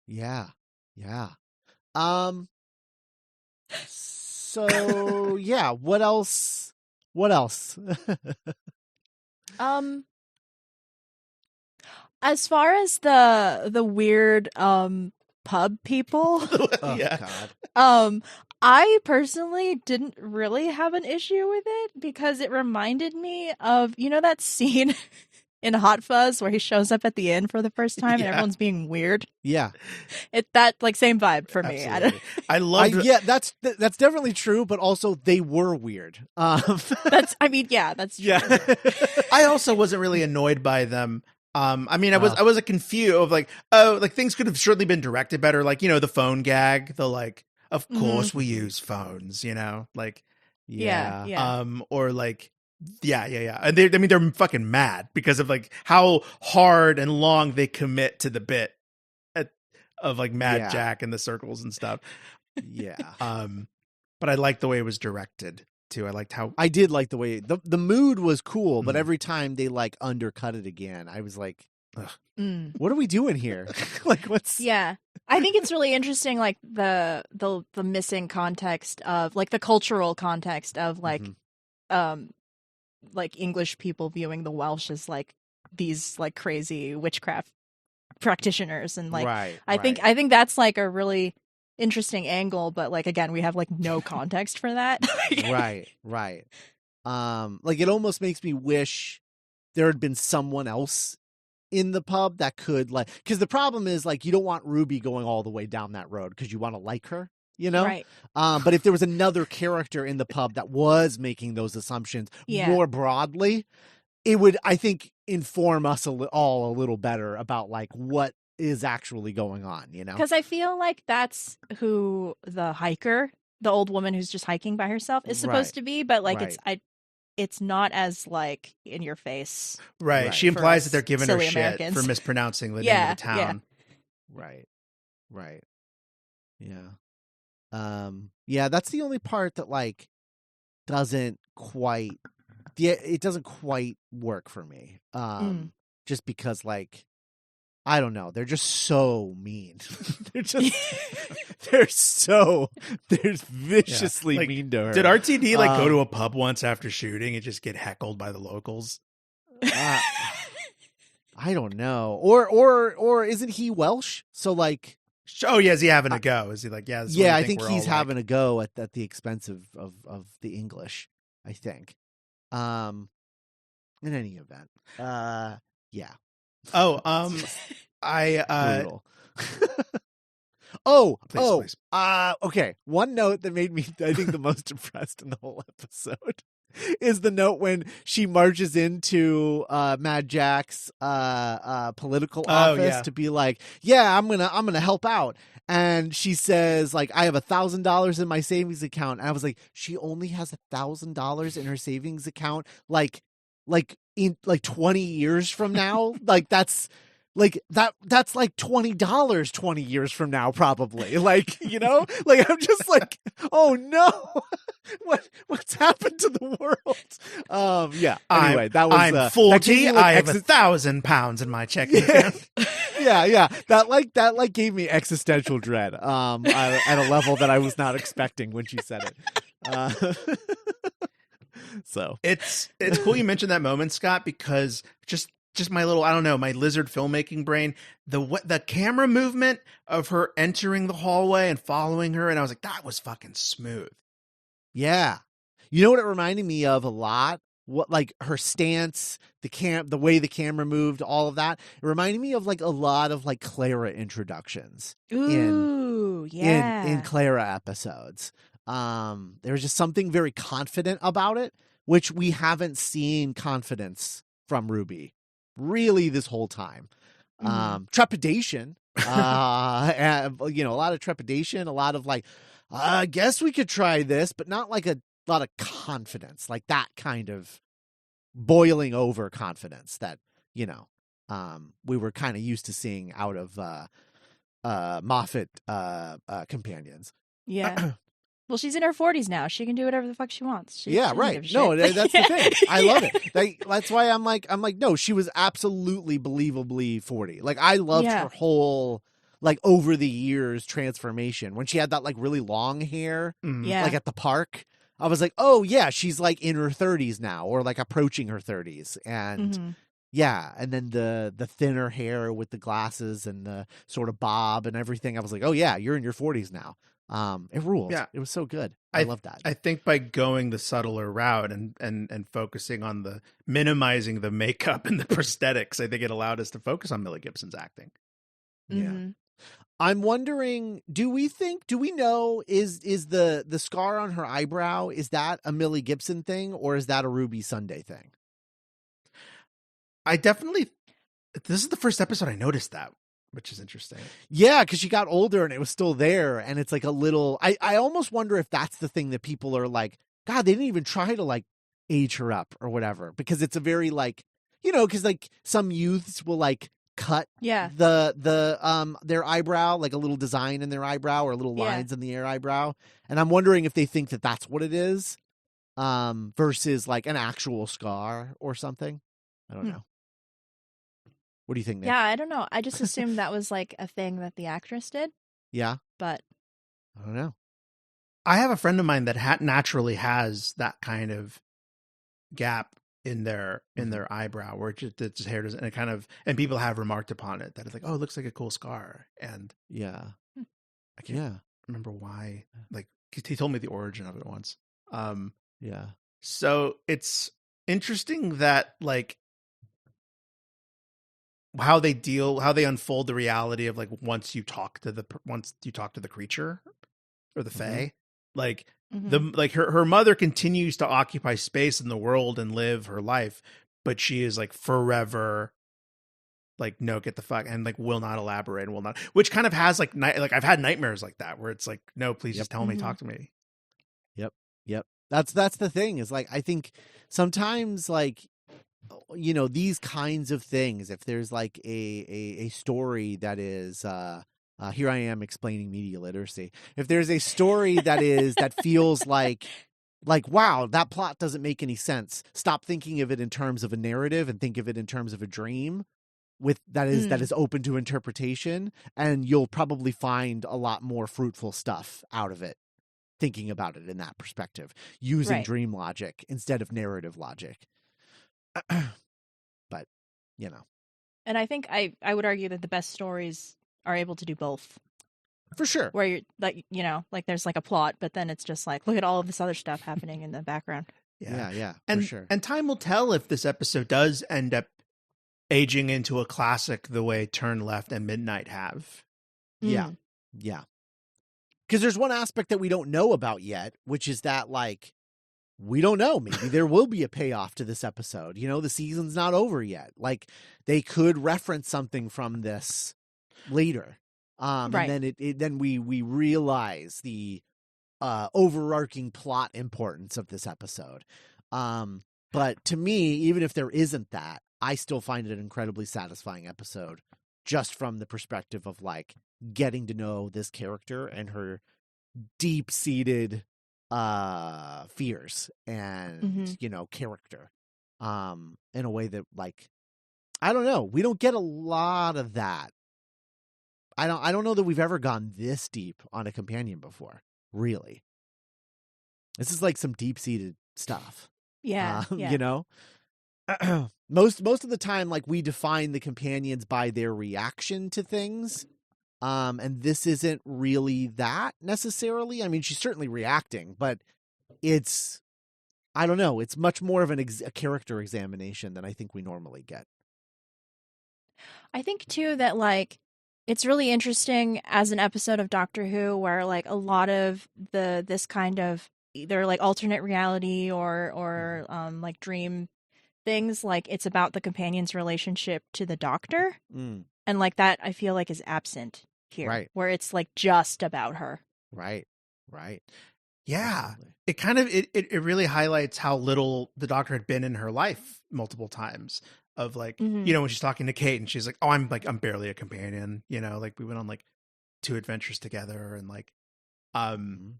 Yeah. Yeah. So yeah, what else? What else? As far as the weird pub people, Oh Yeah. God. I personally didn't really have an issue with it because it reminded me of, you know, that scene in Hot Fuzz where he shows up at the inn for the first time and Yeah. everyone's being weird. Yeah. That like same vibe for me. I don't. Absolutely. I loved. Yeah, that's definitely true, but also they were weird. That's. I mean, yeah, that's true. Yeah. I also wasn't really annoyed by them. I mean, I was confused of like, oh, like things could have surely been directed better. Like, you know, the phone gag, the like, of course we use phones, you know, like, Yeah. or like, yeah. And they're fucking mad because of like how hard and long they commit to the bit of like Mad Yeah. Jack and the circles and stuff. Yeah. But I liked the way it was directed too. I liked how I did like the way the mood was cool, but Mhm. every time they like undercut it again, I was like, Mm. what are we doing here? Like what's Yeah. I think it's really interesting, like the missing context of like the cultural context of like Mhm. like English people viewing the Welsh as like these like crazy witchcraft practitioners, and like right. I think that's like a really interesting angle, but like again we have like no context for that. right. Like it almost makes me wish there had been someone else in the pub that could like, because the problem is like you don't want Ruby going all the way down that road because you want to like her, you know? Right. But if there was another character in the pub that was making those assumptions Yeah. more broadly, it would, I think, inform us all a little better about like what is actually going on, you know? Because I feel like that's who the hiker, the old woman who's just hiking by herself, is supposed Right. to be, but like Right. it's not as like in your face. right. Right. She For implies us that they're giving her silly shit Americans. for mispronouncing the name Yeah, of the town. Right. Yeah. Yeah, that's the only part that like doesn't quite it doesn't quite work for me. Just because like I don't know, they're just so mean. they're viciously Like, mean to her. Did RTD like go to a pub once after shooting and just get heckled by the locals? I don't know. Or isn't he Welsh? So like Oh yeah, is he having a go? Is he like, yeah? This is what yeah, we I think we're he's all like? having a go at the expense of the English, I think. In any event. Yeah. Oh, I Brutal. Please. Okay. One note that made me I think the most depressed in the whole episode is the note when she marches into Mad Jack's political office to be like, yeah, I'm gonna help out. And she says, like, I have $1,000 in my savings account. And I was like, she only has $1,000 in her savings account, like in like 20 years from now. Like that's like that's like $20 20 years from now, probably. Like, you know, like I'm just like, oh no, what's happened to the world? Yeah. Anyway, I'm 40. I have 1,000 pounds in my checking account. Yeah. That gave me existential dread. At a level that I was not expecting when she said it. So it's cool you mentioned that moment, Scott, because just my little, I don't know, my lizard filmmaking brain, the camera movement of her entering the hallway and following her, and I was like, that was fucking smooth. Yeah. You know what it reminded me of a lot? what, like her stance, the way the camera moved, all of that. It reminded me of like a lot of like Clara introductions Ooh, in yeah. Clara episodes. There was just something very confident about it, which we haven't seen confidence from Ruby really this whole time. Trepidation, and, you know, a lot of trepidation, a lot of like, I guess we could try this, but not like a lot of confidence, like that kind of boiling over confidence that, you know, we were kind of used to seeing out of Moffat companions. Yeah. Well, she's in her 40s now. She can do whatever the fuck she wants. She Yeah, doesn't right. give a No, shit. that's the thing. I love it. That's why I'm like, no, she was absolutely believably 40. Like, I loved Yeah. her whole, like, over the years transformation when she had that like really long hair, Yeah. like at the park. I was like, oh yeah, she's like in her 30s now, or like approaching her 30s, and yeah, and then the thinner hair with the glasses and the sort of bob and everything. I was like, oh yeah, you're in your 40s now. It ruled. Yeah. It was so good. I love that. I think by going the subtler route and focusing on the minimizing the makeup and the prosthetics, I think it allowed us to focus on Millie Gibson's acting. Yeah. I'm wondering, do we know, is the scar on her eyebrow, is that a Millie Gibson thing, or is that a Ruby Sunday thing? This is the first episode I noticed that, which is interesting. Yeah, because she got older and it was still there, and it's like a little, I almost wonder if that's the thing that people are like, God, they didn't even try to like age her up or whatever, because it's a very like, you know, because like some youths will like cut their eyebrow, like a little design in their eyebrow or little lines in their eyebrow, and I'm wondering if they think that that's what it is, versus like an actual scar or something. I don't know. What do you think, Nick? Yeah, I don't know. I just assumed that was like a thing that the actress did. Yeah, but I don't know. I have a friend of mine that naturally has that kind of gap in their eyebrow where it's hair doesn't, and it kind of, and people have remarked upon it that it's like, oh, it looks like a cool scar, and I can't remember why. Like, he told me the origin of it once. So it's interesting that like how they unfold the reality of like once you talk to the creature or the fae, like her mother continues to occupy space in the world and live her life, but she is like forever like, no, get the fuck, and like will not elaborate and will not, which kind of has like I've had nightmares like that where it's like, no, please just tell me, talk to me. Yep. That's the thing, is like, I think sometimes, like, you know, these kinds of things, if there's like a story that is here I am explaining media literacy, if there's a story that feels like wow, that plot doesn't make any sense, stop thinking of it in terms of a narrative and think of it in terms of a dream that is open to interpretation, and you'll probably find a lot more fruitful stuff out of it, thinking about it in that perspective, using dream logic instead of narrative logic. But, you know. And I think I would argue that the best stories are able to do both. For sure. Where you're like, you know, like there's like a plot, but then it's just like, look at all of this other stuff happening in the background. Yeah, and, for sure. And time will tell if this episode does end up aging into a classic the way Turn Left and Midnight have. Yeah. Because there's one aspect that we don't know about yet, which is that, like, we don't know. Maybe there will be a payoff to this episode. You know, the season's not over yet. Like, they could reference something from this later. And then then we realize the overarching plot importance of this episode. But to me, even if there isn't that, I still find it an incredibly satisfying episode, just from the perspective of like getting to know this character and her deep-seated fears and you know, character in a way that, like, I don't know, we don't get a lot of that. I don't know that we've ever gone this deep on a companion before, really. This is like some deep-seated stuff. Yeah. You know, most of the time, like, we define the companions by their reaction to things. And this isn't really that necessarily. I mean, she's certainly reacting, but it's, I don't know. It's much more of a character examination than I think we normally get. I think too that like it's really interesting as an episode of Doctor Who where like a lot of this kind of either like alternate reality or like dream things, like it's about the companion's relationship to the Doctor. Mm. And like that I feel like is absent here. Right. Where it's like just about her. Right. Yeah. Definitely. It kind of it really highlights how little the Doctor had been in her life multiple times. Of like, Mhm. you know, when she's talking to Kate and she's like, "Oh, I'm barely a companion," you know, like we went on like 2 adventures together and like and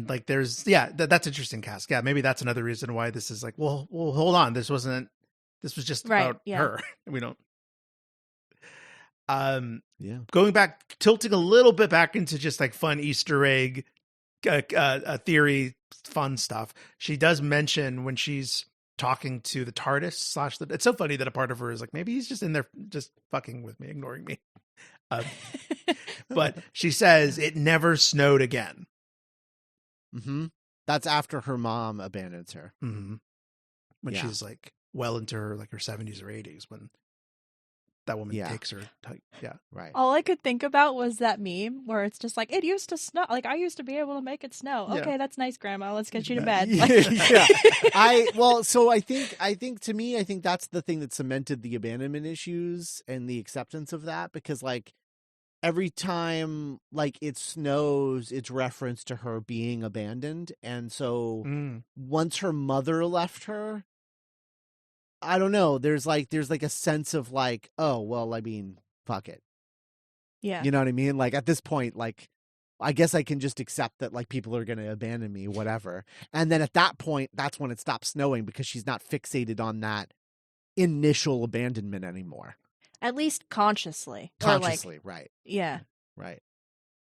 like there's that's interesting, Cass. Yeah, maybe that's another reason why this is like, well, hold on, this was just about her. We don't going back, tilting a little bit back into just like fun Easter egg theory fun stuff. She does mention when she's talking to the TARDIS / it's so funny that a part of her is like, maybe he's just in there just fucking with me, ignoring me. But she says it never snowed again. Mm-hmm. That's after her mom abandons her. Mm-hmm. When she's like well into her like her 70s or 80s, when that woman takes her. Right. All I could think about was that meme where it's just like, it used to snow. Like, I used to be able to make it snow. Yeah. Okay, that's nice, Grandma. Let's get you to bed. Yeah. So I think to me, I think that's the thing that cemented the abandonment issues and the acceptance of that, because like every time like it snows, it's reference to her being abandoned. And so once her mother left her, I don't know. There's like a sense of like, oh, well, I mean, fuck it. Yeah. You know what I mean? Like at this point, like, I guess I can just accept that like people are going to abandon me, whatever. And then at that point, that's when it stops snowing, because she's not fixated on that initial abandonment anymore. At least consciously. Consciously, or like, right. Yeah. Right.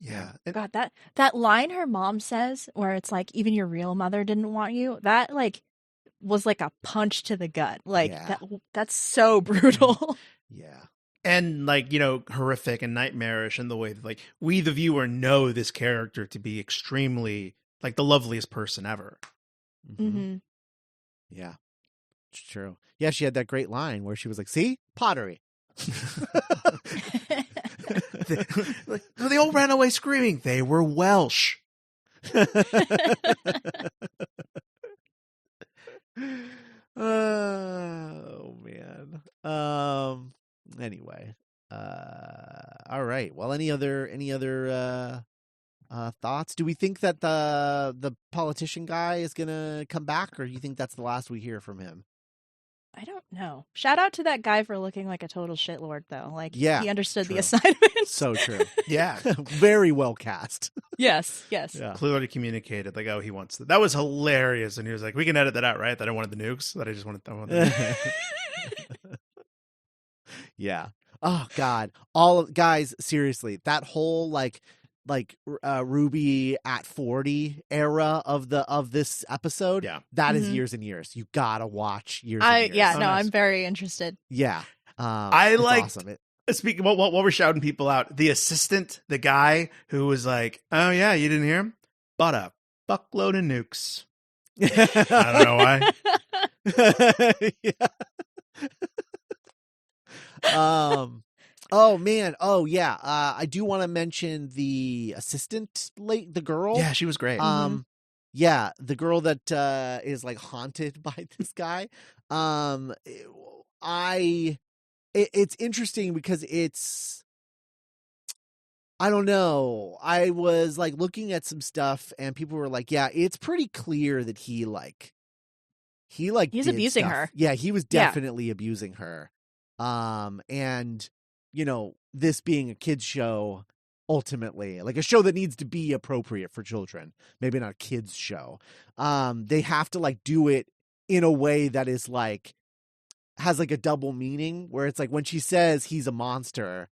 Yeah. God, that line her mom says where it's like, even your real mother didn't want you, that like was like a punch to the gut. Like that's so brutal. Yeah. And like, you know, horrific and nightmarish in the way that like we, the viewer, know this character to be extremely like the loveliest person ever. Mm-hmm. Yeah, it's true. Yeah, she had that great line where she was like, see, pottery. They all ran away screaming. They were Welsh. Oh man. Anyway. All right. Well, any other thoughts? Do we think that the politician guy is gonna come back, or do you think that's the last we hear from him? I don't know. Shout out to that guy for looking like a total shitlord, though. Like, yeah, he understood true. the assignment. So true. Yeah. Very well cast. Yes. Yeah. Clearly communicated, like, oh, he wants that. That was hilarious. And he was like, we can edit that out, right? That I wanted the nukes. That I just wanted the nukes. Yeah. Oh God. Guys, seriously, that whole like Ruby at 40 era of this episode, that is years and years. You gotta watch years and years. Yeah, no, nice. I'm very interested. Yeah. I like awesome. Speaking while we're shouting people out, the assistant, the guy who was like, oh yeah, you didn't hear him? Bought a fuckload of nukes. I don't know why. Yeah. Oh man. Oh yeah. I do want to mention the assistant, the girl. Yeah, she was great. Yeah, the girl that is like haunted by this guy. It's interesting because I don't know. I was like looking at some stuff and people were like, yeah, it's pretty clear that he's abusing her. Yeah, he was definitely abusing her. And you know, this being a kids show, ultimately, like a show that needs to be appropriate for children, maybe not a kids show. They have to like do it in a way that is like has like a double meaning, where it's like when she says he's a monster,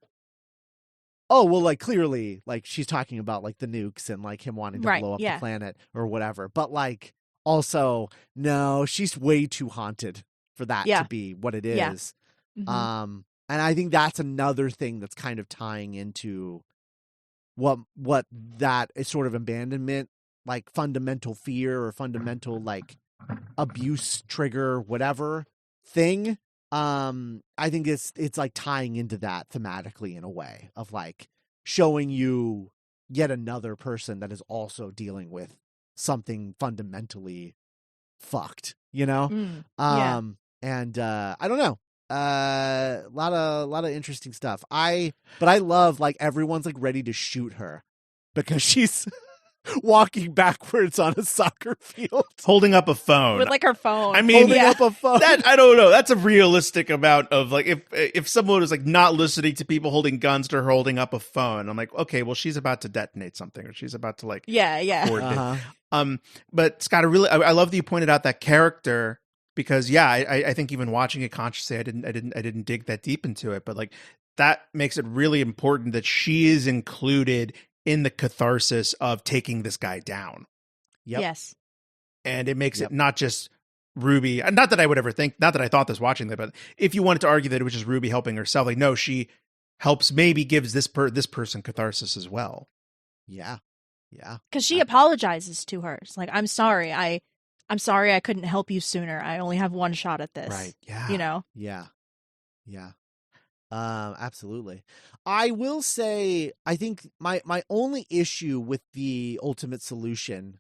oh well, like clearly like she's talking about like the nukes and like him wanting to blow up the planet or whatever, but like also no, she's way too haunted for that to be what it is. Mm-hmm. And I think that's another thing that's kind of tying into what that is sort of abandonment like fundamental fear or fundamental like abuse trigger, whatever thing. I think it's like tying into that thematically in a way of like showing you yet another person that is also dealing with something fundamentally fucked, you know? Yeah. And I don't know. A lot of interesting stuff. But I love like everyone's like ready to shoot her because she's walking backwards on a soccer field, holding up a phone with like her phone. I mean, holding up a phone. that I don't know. That's a realistic amount of like if someone was like not listening to people holding guns to her holding up a phone. I'm like, okay, well, she's about to detonate something, or she's about to like Yeah. coordinate. But Scott, I love that you pointed out that character because I think even watching it consciously, I didn't dig that deep into it, but like that makes it really important that she is included in the catharsis of taking this guy down. Yep. Yes. And it makes it not just Ruby. Not that I would ever think, not that I thought this watching that, but if you wanted to argue that it was just Ruby helping herself, like, no, she helps, maybe gives this person catharsis as well. Yeah. Because she apologizes to her. It's like, I'm sorry. I'm sorry I couldn't help you sooner. I only have one shot at this. Right. Yeah. You know? Yeah. Absolutely. I will say, I think my only issue with the ultimate solution,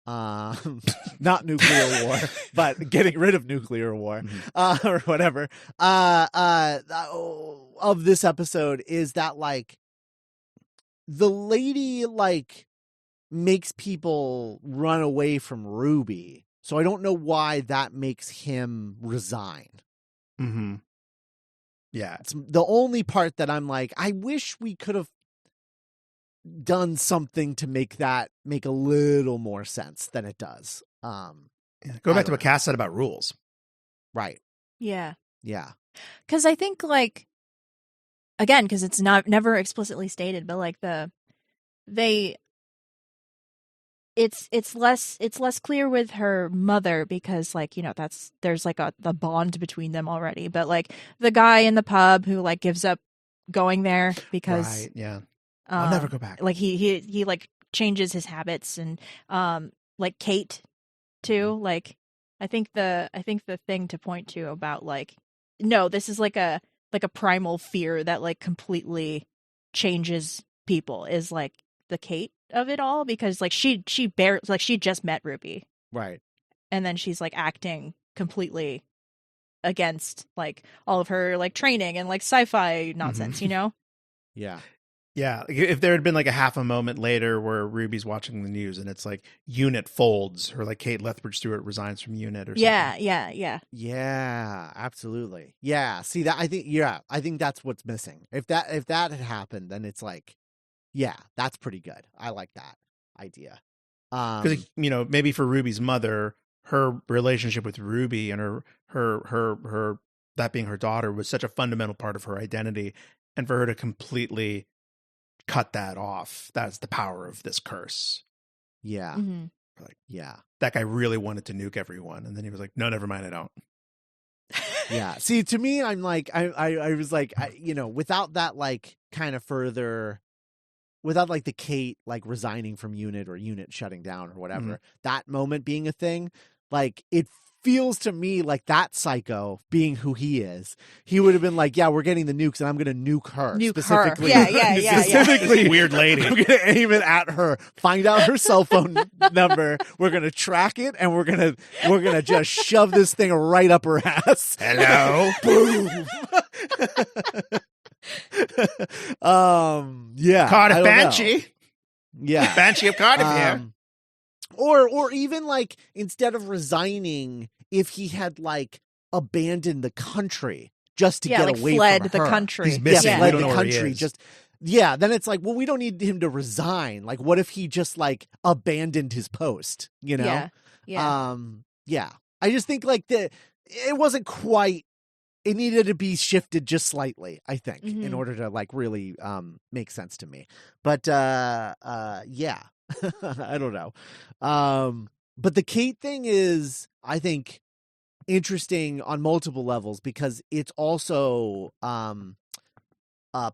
not nuclear war, but getting rid of nuclear war, or whatever, of this episode is that like the lady like makes people run away from Ruby. So I don't know why that makes him resign. Mm-hmm. Yeah. It's the only part that I'm like, I wish we could have done something to make that make a little more sense than it does. Go back to what Cass said about rules. Right. Yeah. Yeah. Because I think, like, again, because it's never explicitly stated, but like it's less clear with her mother because, like, you know, there's like the bond between them already. But like the guy in the pub who like gives up going there because right, yeah, I'll never go back. Like he like changes his habits, and like Kate too. Like I think the thing to point to about like, no, this is like a primal fear that like completely changes people is like the Kate of it all, because like she just met Ruby, right, and then she's like acting completely against like all of her like training and like sci-fi nonsense, you know? Yeah. Yeah, if there had been like a half a moment later where Ruby's watching the news and it's like Unit folds, or like Kate Lethbridge Stewart resigns from Unit or something. Yeah, absolutely. Yeah, see that I think that's what's missing. If that had happened, then it's like, yeah, that's pretty good. I like that idea. Because you know, maybe for Ruby's mother, her relationship with Ruby and her that being her daughter was such a fundamental part of her identity, and for her to completely cut that off, that's the power of this curse. Yeah. Mm-hmm. Like, yeah, that guy really wanted to nuke everyone, and then he was like, no, never mind, I don't. Yeah. See, to me, I'm like, I was like, you know, without that, like, kind of further, without like the Kate like resigning from Unit or Unit shutting down or whatever, that moment being a thing, like it feels to me like that psycho being who he is, he would have been like, yeah, we're getting the nukes and I'm going to nuke her specifically. Yeah. Specifically, weird lady. I'm going to aim it at her, find out her cell phone number. We're going to track it and we're going to just shove this thing right up her ass. Hello. Boom. Yeah. Cardiff Banshee. Yeah. Banshee of Cardiff here. Or even like, instead of resigning, if he had like abandoned the country just to get like away fled from the her. country. He's missing. Fled We don't the know where he country. is. Then it's like, well, we don't need him to resign. Like, what if he just like abandoned his post? You know? Yeah. I just think like it wasn't quite. It needed to be shifted just slightly, I think, in order to like really make sense to me. But yeah, I don't know. But the Kate thing is, I think, interesting on multiple levels because it's also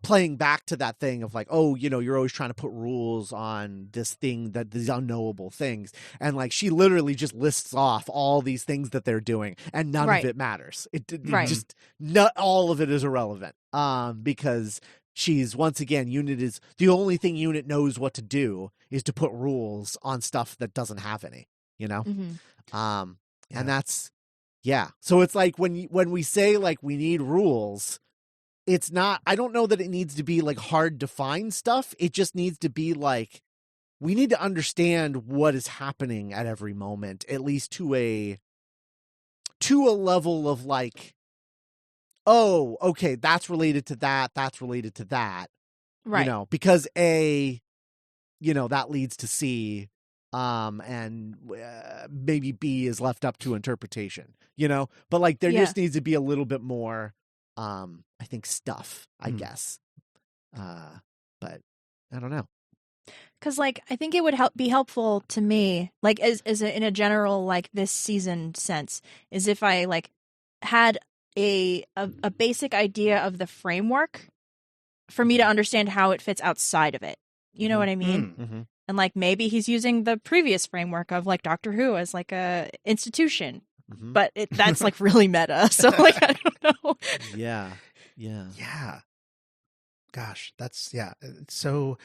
playing back to that thing of like, oh, you're always trying to put rules on this thing, that these unknowable things. And like, she literally just lists off all these things that they're doing and none Right. of it matters. It Right. just, not all of it is irrelevant. Because she's, once again, Unit is the only thing Unit knows what to do is to put rules on stuff that doesn't have any, Mhm. and that's, yeah. So it's like when we say like we need rules, it's not, I don't know that it needs to be like hard to find stuff. It just needs to be like, we need to understand what is happening at every moment, at least to a level of like, oh, okay, that's related to that. That's related to that. Right. Because A, that leads to C, and maybe B is left up to interpretation, but like there just needs to be a little bit more, I think stuff, I guess. But I don't know. Because, like, I think it would be helpful to me, like, as in a general, like, this season sense, is if I, like, had a basic idea of the framework for me to understand how it fits outside of it. You know what I mean? Mm-hmm. And, like, maybe he's using the previous framework of, like, Doctor Who as, like, a institution. Mm-hmm. But that's, like, really meta. So, like, I don't know. Yeah. Gosh, that's, yeah. So,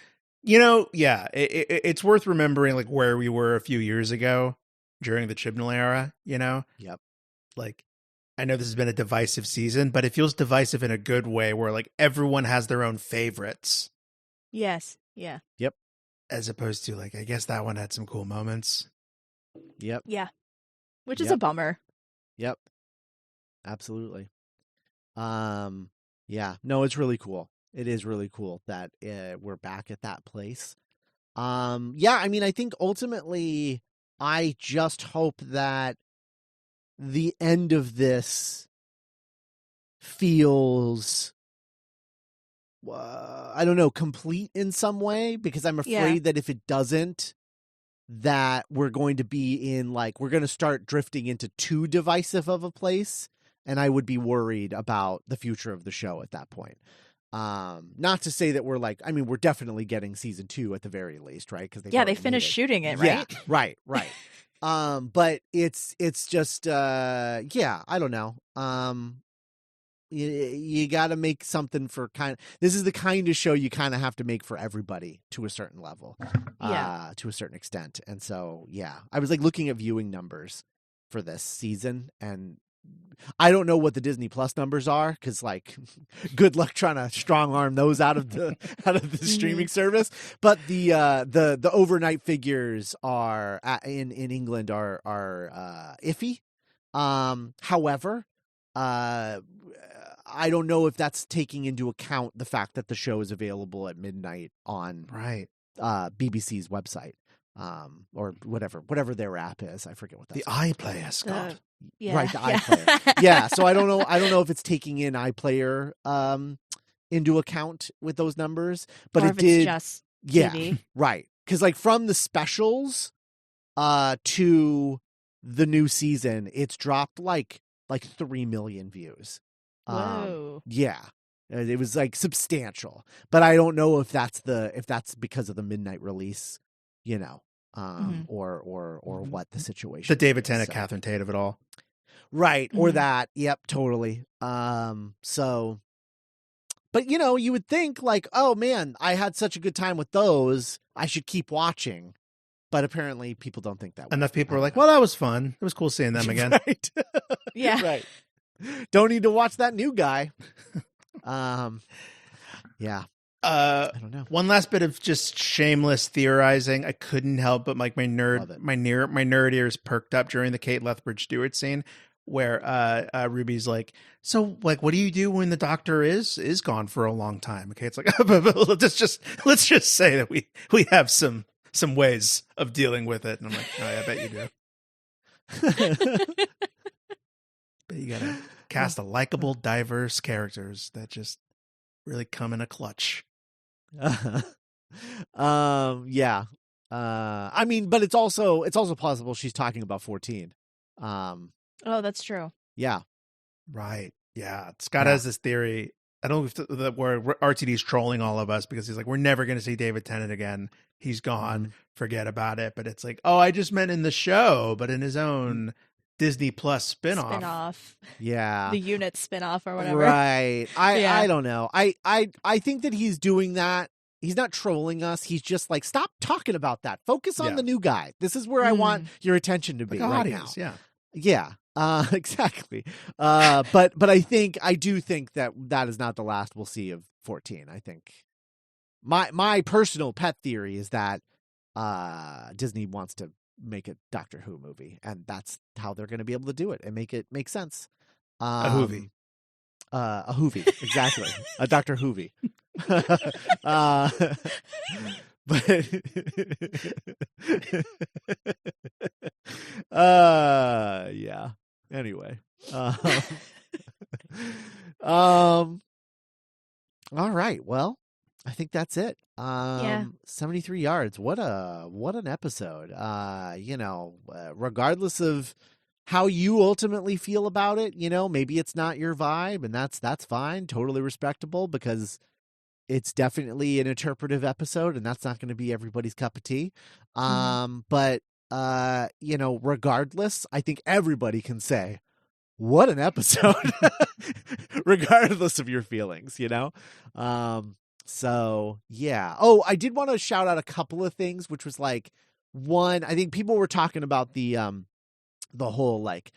it's worth remembering like where we were a few years ago during the Chibnall era, Yep. Like, I know this has been a divisive season, but it feels divisive in a good way where like everyone has their own favorites. Yes. Yeah. Yep. As opposed to like, I guess that one had some cool moments. Yep. Yeah. Which is a bummer. Yep. Absolutely. Yeah. No, it's really cool. It is really cool that we're back at that place. Yeah, I mean, I think ultimately I just hope that the end of this feels, I don't know, complete in some way, because I'm afraid that if it doesn't, that we're going to be in like, we're going to start drifting into too divisive of a place. And I would be worried about the future of the show at that point. Not to say that we're like, I mean, we're definitely getting season 2 at the very least, right? Because they finished shooting it, right? Yeah, right. But it's just, yeah, I don't know. You got to make something for this is the kind of show you kind of have to make for everybody to a certain level, to a certain extent. And so, yeah, I was like looking at viewing numbers for this season, and I don't know what the Disney Plus numbers are, because like, good luck trying to strong arm those out of the streaming service. But the overnight figures are in England are iffy. However, I don't know if that's taking into account the fact that the show is available at midnight on BBC's website, or whatever their app is. I forget what that's the iPlayer, Scott. Right, the iPlayer. Yeah, so I don't know if it's taking in iPlayer into account with those numbers, but or it if did. It's just TV. Right. Because like from the specials to the new season, it's dropped like 3 million views. Whoa. Yeah. It was like substantial, but I don't know if that's because of the midnight release, or what the situation. The David Tennant, Catherine Tate of it all. Right. Or that. Yep, totally. So, but you would think like, oh man, I had such a good time with those, I should keep watching. But apparently people don't think that way. Enough people are like, well, that was fun. It was cool seeing them again. Right. Yeah. Right. Don't need to watch that new guy. Yeah. I don't know. One last bit of just shameless theorizing. I couldn't help but like my nerd ears perked up during the Kate Lethbridge Stewart scene where Ruby's like, so like, what do you do when the doctor is gone for a long time? Okay, it's like, let's just say that we have some ways of dealing with it. And I'm like, oh, yeah, I bet you do. But you gotta cast a likable, diverse characters that just really come in a clutch. Yeah. I mean, but it's also possible she's talking about 14. Oh, that's true. Yeah. Right. Yeah. Scott has this theory I don't know if where RTD's trolling all of us because he's like, we're never going to see David Tennant again. He's gone. Mhm. Forget about it. But it's like, oh, I just meant in the show, but in his own Disney Plus spinoff. Yeah. The unit spinoff or whatever. Right. Yeah. I don't know. I think that he's doing that. He's not trolling us. He's just like, stop talking about that. Focus on the new guy. This is where I want your attention to be Like right audience, now. Yeah. Yeah. Exactly. But I do think that is not the last we'll see of 14. I think my personal pet theory is that Disney wants to make a Doctor Who movie, and that's how they're going to be able to do it and make it make sense. A Whovie. A Whovie, exactly. A Doctor Whovie. But yeah. Anyway. All right. Well, I think that's it. 73 yards. What an episode. Regardless of how you ultimately feel about it, maybe it's not your vibe, and that's fine, totally respectable, because it's definitely an interpretive episode, and that's not going to be everybody's cup of tea. But regardless, I think everybody can say, what an episode, regardless of your feelings, So yeah. Oh, I did want to shout out a couple of things, which was like, one, I think people were talking about the whole like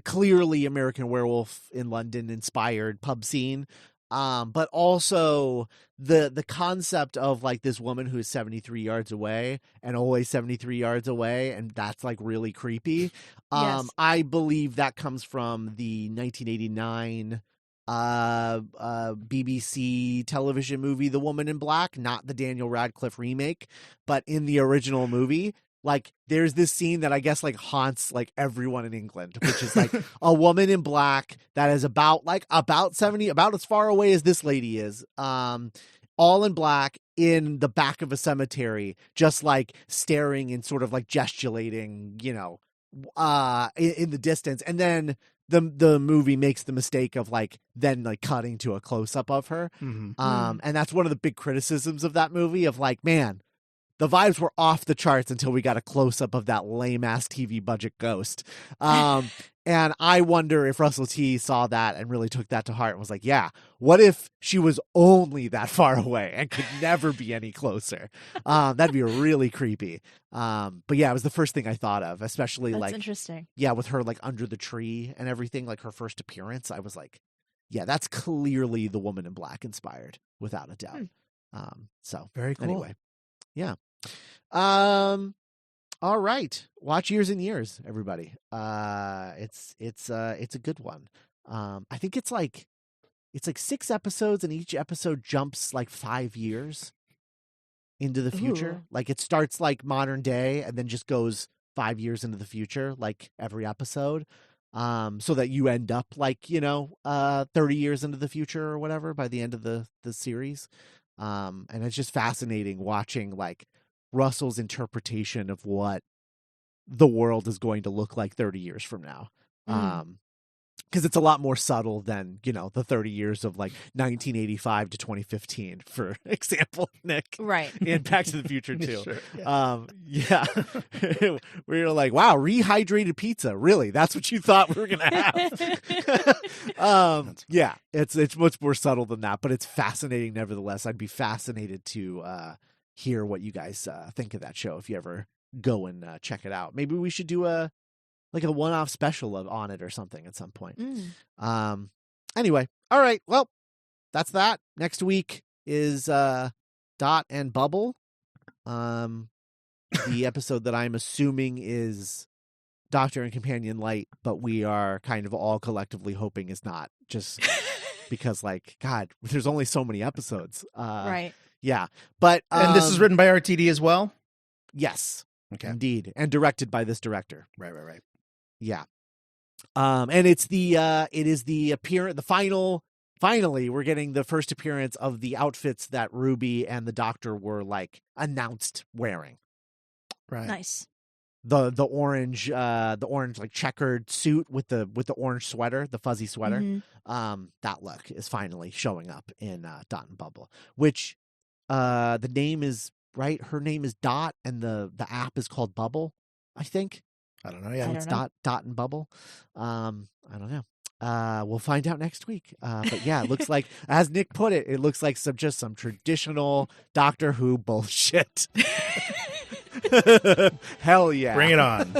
clearly American Werewolf in London inspired pub scene. But also the concept of like this woman who is 73 yards away and always 73 yards away, and that's like really creepy. Yes. I believe that comes from the 1989 BBC television movie The Woman in Black, not the Daniel Radcliffe remake, but in the original movie. Like, there's this scene that I guess like haunts like everyone in England, which is like a woman in black that is about 70, about as far away as this lady is, all in black in the back of a cemetery, just like staring and sort of like gesticulating, in the distance. And then the movie makes the mistake of like then like cutting to a close up of her. And that's one of the big criticisms of that movie, of like, man, the vibes were off the charts until we got a close-up of that lame-ass TV budget ghost. And I wonder if Russell T saw that and really took that to heart and was like, yeah, what if she was only that far away and could never be any closer? That'd be really creepy. But yeah, it was the first thing I thought of, especially That's like, interesting. Yeah, with her like under the tree and everything, like her first appearance. I was like, yeah, that's clearly The Woman in Black inspired, without a doubt. So very cool. Anyway, yeah. All right. Watch Years and Years, everybody. It's a good one. I think it's like 6 episodes, and each episode jumps like 5 years into the future. Ooh. Like it starts like modern day and then just goes 5 years into the future, like every episode. So that you end up like, 30 years into the future or whatever by the end of the series. And it's just fascinating watching like Russell's interpretation of what the world is going to look like 30 years from now. Because it's a lot more subtle than, the 30 years of like 1985 to 2015, for example, Nick. Right. And Back to the Future too. Sure, yeah. We were like, wow, rehydrated pizza. Really? That's what you thought we were going to have? Yeah, it's much more subtle than that, but it's fascinating nevertheless. I'd be fascinated to hear what you guys think of that show if you ever go and check it out. Maybe we should do a one-off special on it or something at some point. Anyway, all right. Well, that's that. Next week is Dot and Bubble. The episode that I'm assuming is Doctor and Companion Light, but we are kind of all collectively hoping is not, just because like, God, there's only so many episodes. Right. Yeah. But and this is written by RTD as well? Yes. Okay. Indeed. And directed by this director. Right. Yeah. And it is the finally we're getting the first appearance of the outfits that Ruby and the Doctor were like announced wearing. Right. Nice. the orange like checkered suit with the orange sweater, the fuzzy sweater. Mm-hmm. That look is finally showing up in Dot and Bubble, which the name is right. Her name is Dot, and the app is called Bubble, I think. I don't know. I Yeah. don't It's know. Dot and Bubble. I don't know. We'll find out next week. But yeah, it looks like, as Nick put it, it looks like some traditional Doctor Who bullshit. Hell yeah. Bring it on.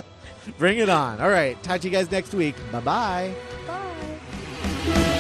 Bring it on. All right. Talk to you guys next week. Bye-bye. Bye.